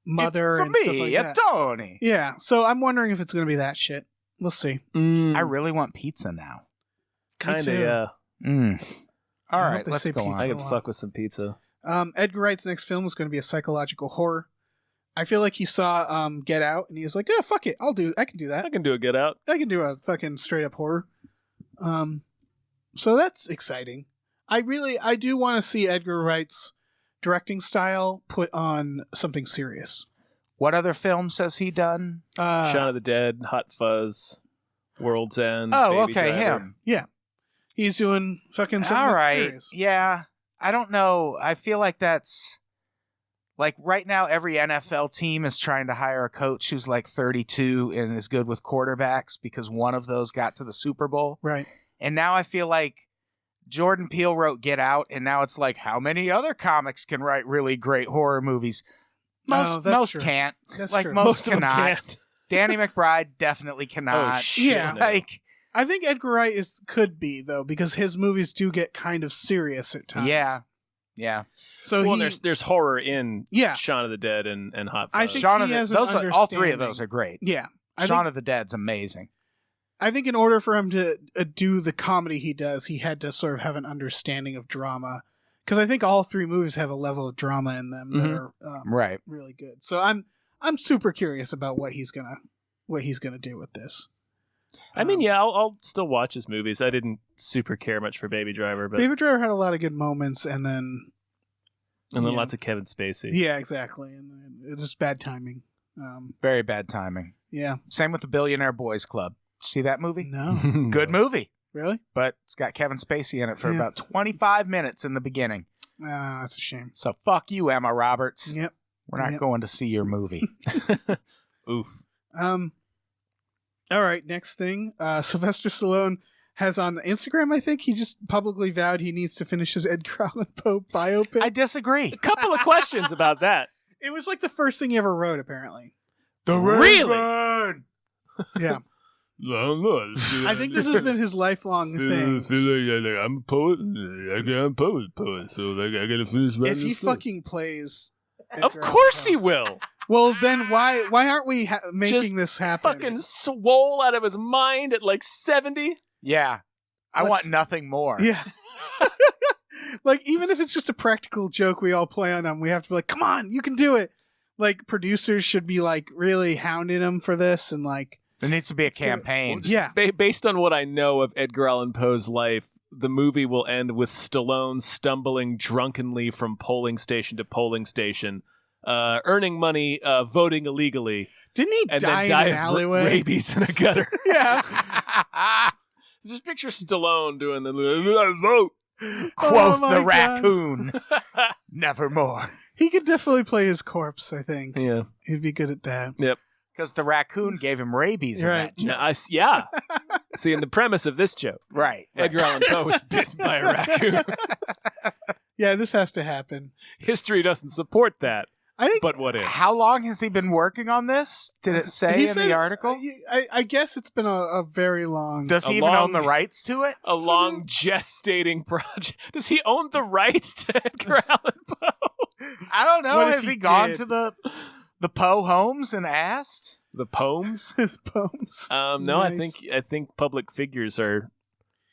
mother It's and me, stuff like that. Tony. Yeah. So I'm wondering if it's going to be that shit. We'll see. I really want pizza now. kind of, too. yeah. All I hope right, they let's say go pizza. on. I could a lot. fuck with some pizza. Edgar Wright's next film is going to be a psychological horror. I feel like he saw Get Out and he was like, "Oh fuck it, I can do that. I can do a Get Out. I can do a fucking straight up horror." So that's exciting. I do want to see Edgar Wright's directing style put on something serious. What other films has he done? Shaun of the Dead, Hot Fuzz, World's End. Oh, Baby okay, Driver. him. He's doing fucking something All that's right. serious. Yeah. I don't know. I feel like that's like right now every NFL team is trying to hire a coach who's like 32 and is good with quarterbacks because one of those got to the Super Bowl. Right. And now I feel like Jordan Peele wrote Get Out, and now it's like, how many other comics can write really great horror movies? Most true. can't. That's like true. most of them cannot. can't. Danny McBride definitely cannot. Oh shit! Yeah. no. Like, I think Edgar Wright could be though, because his movies do get kind of serious at times. yeah. So well, there's horror in Yeah. Shaun of the Dead and Hot Fuzz. I think Shaun he of the, has an those are, all three of understanding. those are great. Yeah. I Shaun think, of the Dead's amazing. I think in order for him to do the comedy he does, he had to sort of have an understanding of drama. Because I think all three movies have a level of drama in them that are Right. really good. So I'm super curious about what he's gonna do with this. I mean, yeah, I'll still watch his movies. I didn't super care much for Baby Driver, but Baby Driver had a lot of good moments, and then yeah. lots of Kevin Spacey. Yeah, exactly, and it's just bad timing. Very bad timing. Yeah, Same with the Billionaire Boys Club. See that movie? no, Good movie, really? but it's got Kevin Spacey in it for Yeah. about 25 minutes in the beginning. That's a shame. So fuck you, Emma Roberts. Yep. We're not Yep. going to see your movie. Oof. All right, next thing. Sylvester Stallone has on Instagram, I think, he just publicly vowed he needs to finish his Edgar Allan Poe biopic. I disagree. A couple of questions about that. It was like the first thing he ever wrote, apparently. The Really? Raven! Yeah. I I think this has been his lifelong thing. I'm a poet. I'm a poet, so I gotta finish If he fucking plays, Of Edgar course he Allan Poe. will. Well, then why aren't we making Just this happen? Fucking swole out of his mind at like 70. Yeah. I Let's- want nothing more. Yeah. Like, even if it's just a practical joke we all play on him, we have to be like, come on, you can do it. Like, producers should be like really hounding him for this, and like, There needs to be a campaign. yeah. Based on what I know of Edgar Allan Poe's life, the movie will end with Stallone stumbling drunkenly from polling station to polling station, earning money, voting illegally, Didn't he and die then die in an of alleyway? rabies in a gutter. Yeah. So just picture Stallone doing the vote. Quoth my the God. raccoon. Nevermore. He could definitely play his corpse, I think. Yeah. He'd be good at that. Because the raccoon gave him rabies in Right. that joke. No, yeah. See, in the premise of this joke, Right. Edgar Allan Poe was bitten by a raccoon. Yeah, this has to happen. History doesn't support that, I think but what if? How long has he been working on this? Did it say he in said- the article? I guess it's been a very long. Does he a even long- own the rights to it? A long gestating project. Does he own the rights to Edgar Allan Poe? I don't know. What if Has he he gone did? to the Poe homes and asked? The poems? His poems. No, Nice. I think public figures are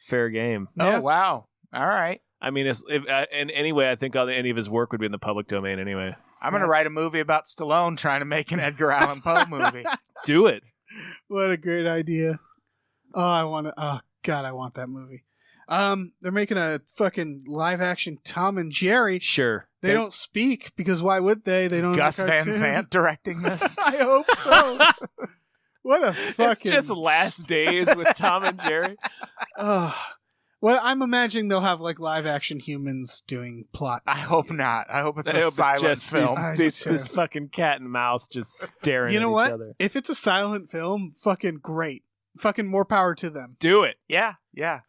fair game. Yeah. Oh, wow. All right. I mean, and anyway, I think any of his work would be in the public domain anyway. I'm going to write a movie about Stallone trying to make an Edgar Allan Poe movie. Do it. What a great idea. Oh, God, I want that movie. They're making a fucking live action Tom and Jerry. Sure. They don't speak because why would they? They don't. Gus have a Van cartoon. Sant directing this. I hope so. What a fucking. It's just Last Days with Tom and Jerry. Well, I'm imagining they'll have like live action humans doing plot. I hope not. I hope it's I a hope silent it's just film. I do too. this fucking cat and mouse just staring You know at what? each other. If it's a silent film, fucking great. Fucking more power to them. Do it. Yeah, yeah.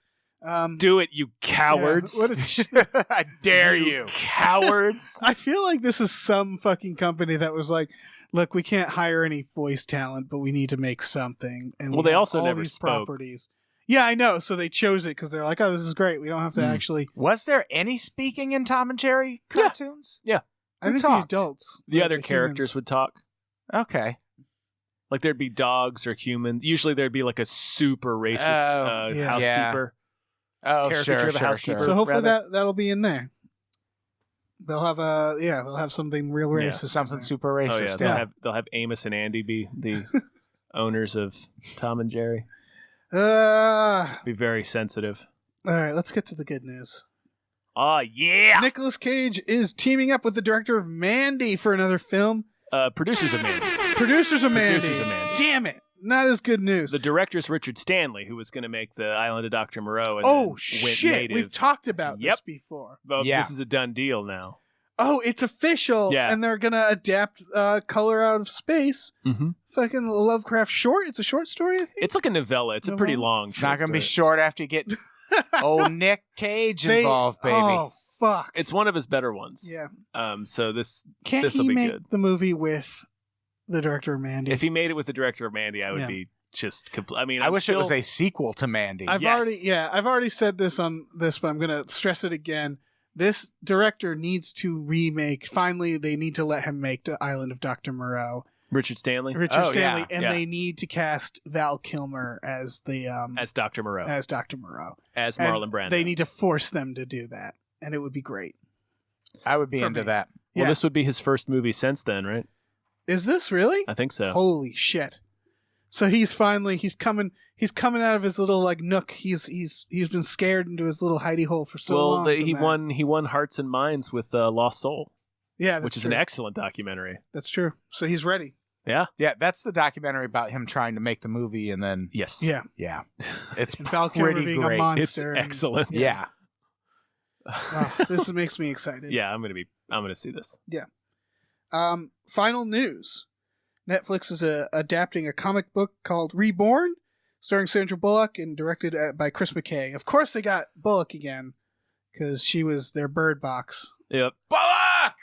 Do it, you cowards. Yeah, what a- I dare you. Cowards. I feel like this is some fucking company that was like, look, we can't hire any voice talent, but we need to make something. And Well, we they have also all never these spoke. properties. Yeah, I know. So they chose it because they're like, oh, this is great. We don't have to actually. Was there any speaking in Tom and Jerry cartoons? I Who think talked? the adults. The like other humans. characters would talk. Okay. Like there'd be dogs or humans. Usually there'd be like a super racist Oh, yeah. housekeeper. Oh, Caricature sure, of a sure, housekeeper. sure. So hopefully rather. that'll be in there. They'll have something real Yeah, racist. in something there. super Oh yeah, racist. they'll have Amos and Andy be the owners of Tom and Jerry. Be very sensitive. All right, let's get to the good news. Oh yeah. Nicolas Cage is teaming up with the director of Mandy for another film. Producers of Mandy. Producers of Mandy. Producers of Mandy. Damn it. Not as good news. The director's Richard Stanley, who was going to make The Island of Dr. Moreau. And Oh, then went shit. native. We've talked about Yep. this before. But Yeah. this is a done deal now. oh, it's official, Yeah. and they're gonna adapt Color Out of Space. Mm-hmm. Fucking Lovecraft short. It's a short story, I think. It's like a novella. It's a pretty long. It's not going to be short after you get old Nick Cage involved, baby. Oh, fuck. It's one of his better ones. Yeah. So this Can't this'll he be make good. the movie with the director of Mandy? If he made it with the director of Mandy, I would Yeah. be just. I mean, I wish it was still- a sequel to Mandy. I've already said this on this, but I'm gonna stress it again. This director needs to remake. Finally, they need to let him make The Island of Dr. Moreau. Richard Stanley Richard Oh, Stanley, yeah. and Yeah. they need to cast Val Kilmer as the as Dr. Moreau, as Dr. Moreau. as And Marlon Brando. They need to force them to do that, and it would be great. I would be For into me. that. Well, Yeah. this would be his first movie since then, right? Is this really? I think so. Holy shit! So he's coming out of his little like nook. He's been scared into his little hidey hole for so long. he from that. won Hearts and Minds with Lost Soul, Yeah, that's which is true. an excellent documentary. That's true. So he's ready. Yeah. Yeah, that's the documentary about him trying to make the movie, and then Yes. Yeah, yeah, it's and Val Kilmer pretty being great. a It's monster. and- excellent. Yeah, Wow, this makes me excited. Yeah, I'm gonna see this. Final news: Netflix is adapting a comic book called Reborn, starring Sandra Bullock and directed by Chris McKay. Of course, they got Bullock again because she was their Bird Box. Yep. Bullock.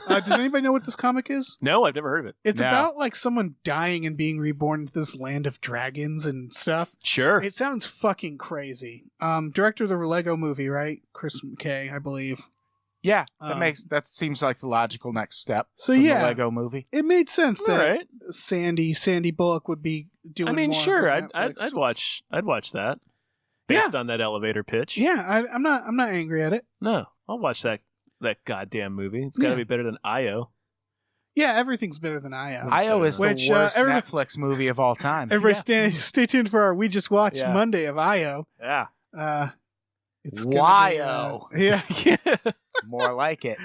Does anybody know what this comic is? No, I've never heard of it. It's No. about like someone dying and being reborn into this land of dragons and stuff. Sure. It sounds fucking crazy. Director of the Lego movie, right? Chris McKay, I believe. Yeah, Um, that seems like the logical next step. So from yeah. the Lego movie. It made sense All that right. Sandy Bullock would be doing. I mean, more sure. on I'd Netflix. watch that based on that elevator pitch. Yeah, I'm not angry at it. No, I'll watch that goddamn movie. It's got to Yeah. be better than IO. Yeah, everything's better than IO. IO is Which, the worst everybody- Netflix movie of all time. Everybody stay tuned for our We Just Watched Yeah. Monday of IO. Yeah. It's gonna be, Wyo. yeah. More like it.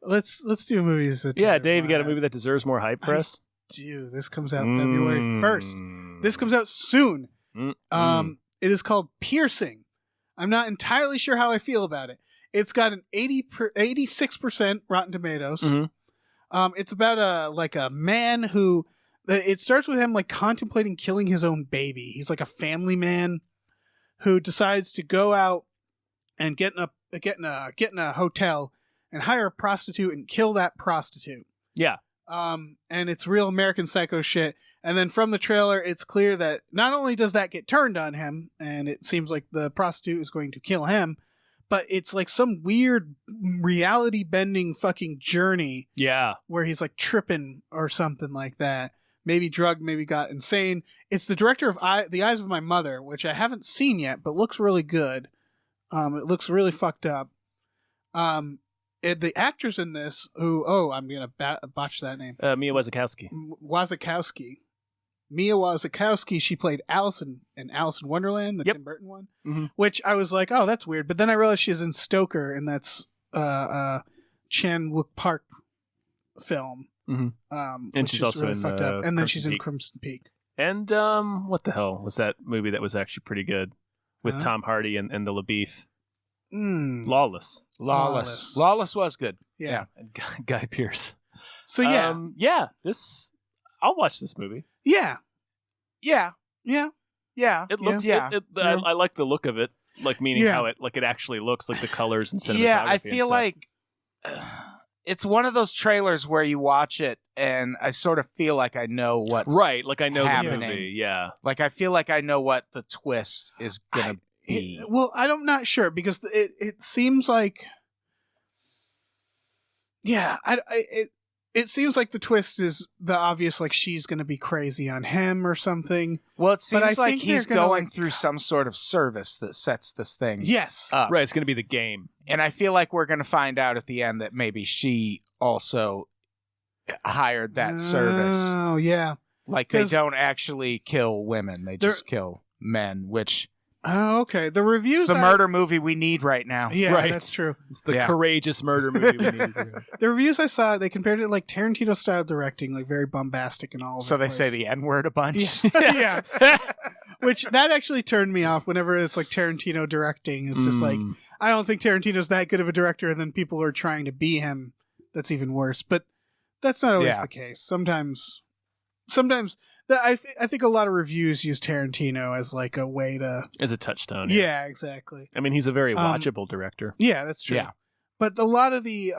Let's do movies. That Yeah, deserve Dave, you got a more movie that deserves more hype for I- us? hype. This comes out February 1st. This comes out soon. Mm. It is called Piercing. I'm not entirely sure how I feel about it. It's got an 86% Rotten Tomatoes. Mhm. It's about a man who. It starts with him like contemplating killing his own baby. He's like a family man who decides to go out and get in a hotel and hire a prostitute and kill that prostitute. Yeah. And it's real American Psycho shit. And then from the trailer, it's clear that not only does that get turned on him, and it seems like the prostitute is going to kill him, but it's like some weird reality bending fucking journey Yeah. where he's like tripping or something like that. Maybe drugged, maybe got insane. It's the director of The Eyes of My Mother, which I haven't seen yet, but looks really good. It looks really fucked up. The actors in this, I'm going to botch that name. Mia Wasikowska. Wasikowski. Mia Wasikowski, she played Allison in Alice in Wonderland, the Yep. Tim Burton one, Mhm. which I was like, oh, that's weird. But then I realized she's in Stoker, and that's Chan Wook Park film. Mhm. And And she's also in, fucked up. And then Crimson she's in Peak. Crimson Peak. And what the hell was that movie that was actually pretty good with Huh? Tom Hardy and the LaBeef? Mm. Lawless. Lawless. Lawless was good. Yeah. And Guy Pearce. So yeah, I'll watch this movie. yeah, Yeah. yeah. Yeah. It looks. Yeah. I like the look of it. Like meaning Yeah. how it actually looks, like the colors and cinematography. Yeah, I and feel stuff. like it's one of those trailers where you watch it and I sort of feel like I know what's right. Like I know happening. the movie. Yeah. Like I feel like I know what the twist is gonna be. Well, I'm not sure because it seems like, yeah, it seems like the twist is the obvious, like she's going to be crazy on him or something. Well, it But I seems like think he's they're gonna, going like- through some sort of service that sets this thing Yes, up. Right. It's going to be the game. And I feel like we're going to find out at the end that maybe she also hired that service. Oh yeah. Like they 'cause- don't actually kill women; they They're- just kill men. Which Oh okay. The reviews. is the murder movie we need right now. Yeah, Right. that's true. It's the Yeah. courageous murder movie we need. The reviews I saw, they compared it to like Tarantino style directing, like very bombastic and all. So over they the say place. the N word a bunch. Yeah. Which that actually turned me off whenever it's like Tarantino directing. It's just like, I don't think Tarantino's that good of a director, and then people are trying to be him. That's even worse. But that's not always the case. Sometimes I think a lot of reviews use Tarantino as like a way to as a touchstone. Yeah, exactly. I mean, he's a very watchable director. Yeah, that's true. Yeah. But a lot of the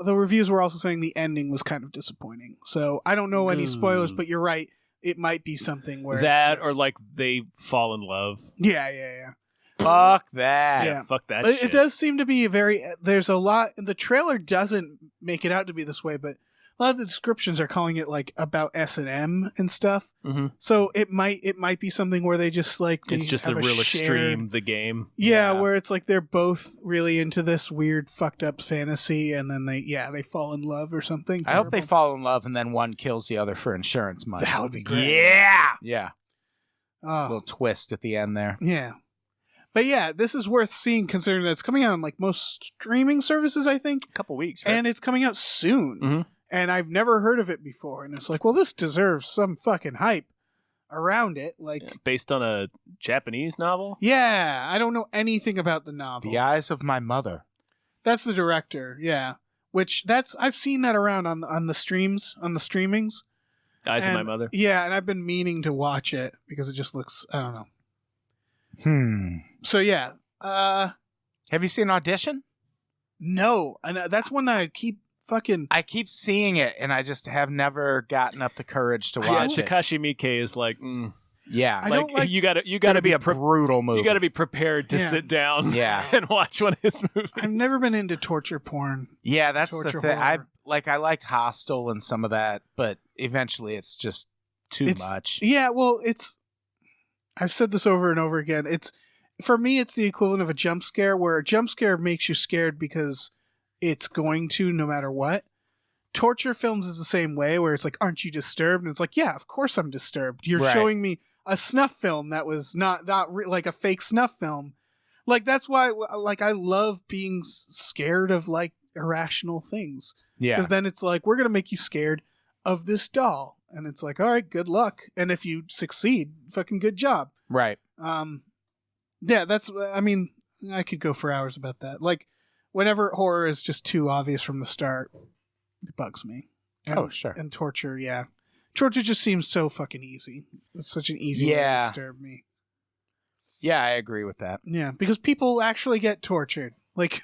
reviews were also saying the ending was kind of disappointing. So I don't know any spoilers, but you're right. It might be something where that or like they fall in love. Yeah. Fuck that. Yeah. Fuck that But shit. it does seem to be there's a lot, the trailer doesn't make it out to be this way, but a lot of the descriptions are calling it like about S&M and stuff. Mm-hmm. So it might be something where they just like It's just a real extreme, the game. Yeah, where it's like they're both really into this weird fucked up fantasy, and then they fall in love or something. I hope they terrible. fall in love and then one kills the other for insurance money. That would be great. Yeah. Oh. Little twist at the end there. Yeah. But yeah, this is worth seeing considering that it's coming out on like most streaming services, I think. A couple weeks, right? And it's coming out soon. Mm-hmm. And I've never heard of it before. And it's like, well, this deserves some fucking hype around it. Like, based on a Japanese novel? yeah, I don't know anything about the novel. The Eyes of My Mother. That's the director, yeah. Which I've seen that around on the streams, on the streamings. Eyes of My Mother? Yeah, and I've been meaning to watch it because it just looks, I don't know. So yeah. Have you seen Audition? No, and that's one that I keep seeing it, and I just have never gotten up the courage to watch it. Takashi Miike is like, Yeah, I don't like- you gotta be a brutal movie. You gotta be prepared to Yeah. sit down, Yeah. and watch one of his movies. I've never been into torture porn. Yeah, that's Torture the thing. I horror. liked Hostel and some of that, but eventually it's just too much. Yeah, well, I've said this over and over again. For me, it's the equivalent of a jump scare, where a jump scare makes you scared because it's going to no matter what. Torture films is the same way, where it's like, aren't you disturbed? And it's like, yeah, of course I'm disturbed. You're Right. showing me a snuff film that was not like a fake snuff film. Like, that's why, like, I love being scared of like irrational things. Yeah. Because then it's like, we're going to make you scared of this doll. And it's like, all right, good luck. And if you succeed, fucking good job. Right. Yeah, I mean, I could go for hours about that. Like, whenever horror is just too obvious from the start, it bugs me. And, Sure. And torture, yeah. Torture just seems so fucking easy. It's such an easy way to disturb me. Yeah, I agree with that. Yeah, because people actually get tortured. Like,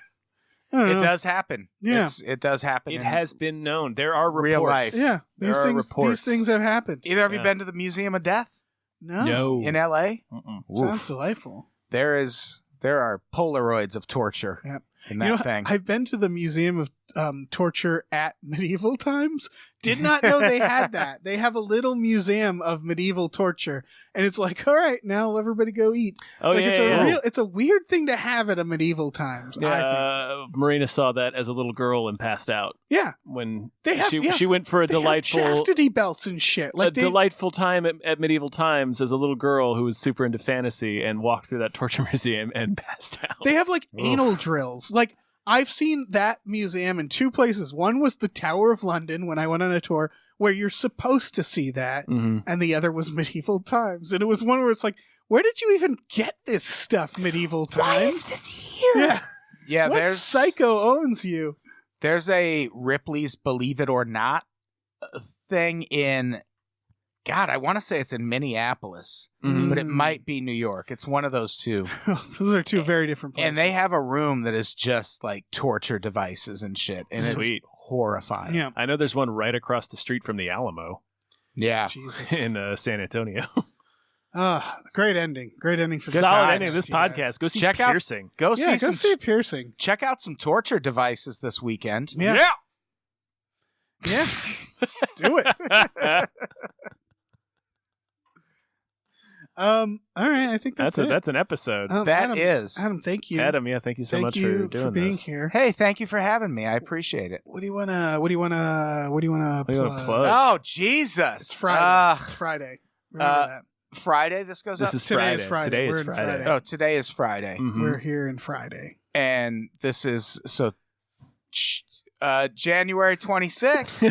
I don't know. It does happen. Yeah. It does happen. It in has been known. There are reports. real life. Yeah, There are these reports. things have happened. Either have you Yeah. been to the Museum of Death No. in LA? Sounds delightful. There are Polaroids of torture Yep. in that thing. I've been to the Museum of Torture at medieval times. Did not know they had that. They have a little museum of medieval torture, and it's like, all right, now everybody go eat. Oh, like, yeah, it's a weird thing to have at a medieval times. I think. Yeah, Marina saw that as a little girl and passed out Yeah, when They have- she went for a they have delightful chastity belts and shit. Like delightful time at medieval times as a little girl who was super into fantasy and walked through that torture museum and passed out. They have like anal drills. Like, I've seen that museum in two places. One was the Tower of London when I went on a tour, where you're supposed to see that, and the other was medieval times. And it was one where it's like, where did you even get this stuff, medieval times? Why is this here? Yeah, Yeah, what there's psycho owns you? there's a Ripley's Believe It or Not thing in, God, I want to say it's in Minneapolis, but it might be New York. It's one of those two. Those are two very different places. And they have a room that is just like torture devices and shit. And Sweet. it's horrifying. yeah, I know there's one right across the street from the Alamo Yeah. Jesus. in San Antonio. Great ending. Great ending for the Solid times, ending of this you guys. podcast. Go see Check out- Piercing. Go Yeah, see go some see Piercing. check out some torture devices this weekend. Yeah. Yeah. Do it. All right, I think that's it. That's an episode. That is. Adam, thank you. Adam, yeah, thank you so thank much you for doing being this. here. Hey, thank you for having me. I appreciate it. What do you wanna What do you want to plug? Oh, Jesus. It's Friday. It's Friday. Remember that. Friday this goes This up? is Today Friday. is Friday. Today We're is in Friday. Friday. Oh, today is Friday. Mhm. We're here in Friday. And this is January 26th.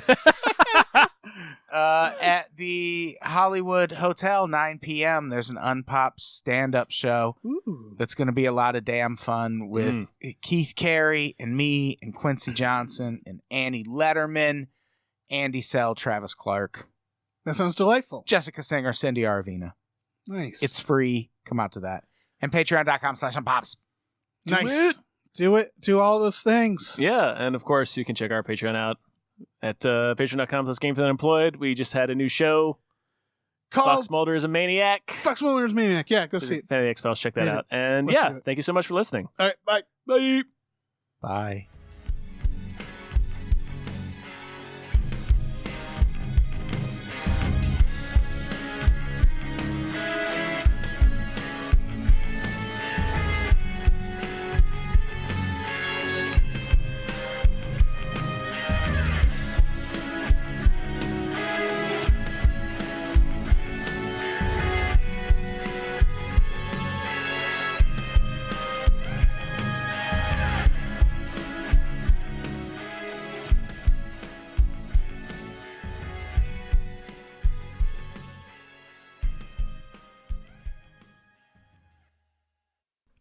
At the Hollywood Hotel, 9 p.m., there's an Unpopped stand-up show. Ooh. That's going to be a lot of damn fun with Keith Carey and me and Quincy Johnson and Annie Letterman, Andy Sell, Travis Clark, That sounds delightful. Jessica Singer, Cindy Aravina. Nice. It's free. Come out to that. And patreon.com/unpops. nice. Do it. Do all those things. Yeah, and of course, you can check our Patreon out at patreon.com/Game for the Unemployed. We just had a new show. Called Fox Mulder is a maniac. Fox Mulder's Maniac. Yeah, go see it. Fan of the X-Files, check that Yeah. out. And Let's do yeah, it. thank you so much for listening. All right, bye. Bye. Bye.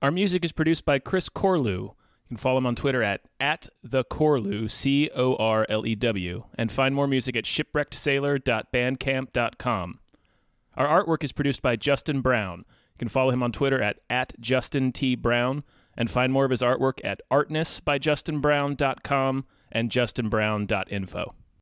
Our music is produced by Chris Corlew. You can follow him on Twitter at @thecorlew, CORLEW, and find more music at shipwreckedsailor.bandcamp.com. Our artwork is produced by Justin Brown. You can follow him on Twitter at @JustinTBrown, and find more of his artwork at artnessbyjustinbrown.com and justinbrown.info.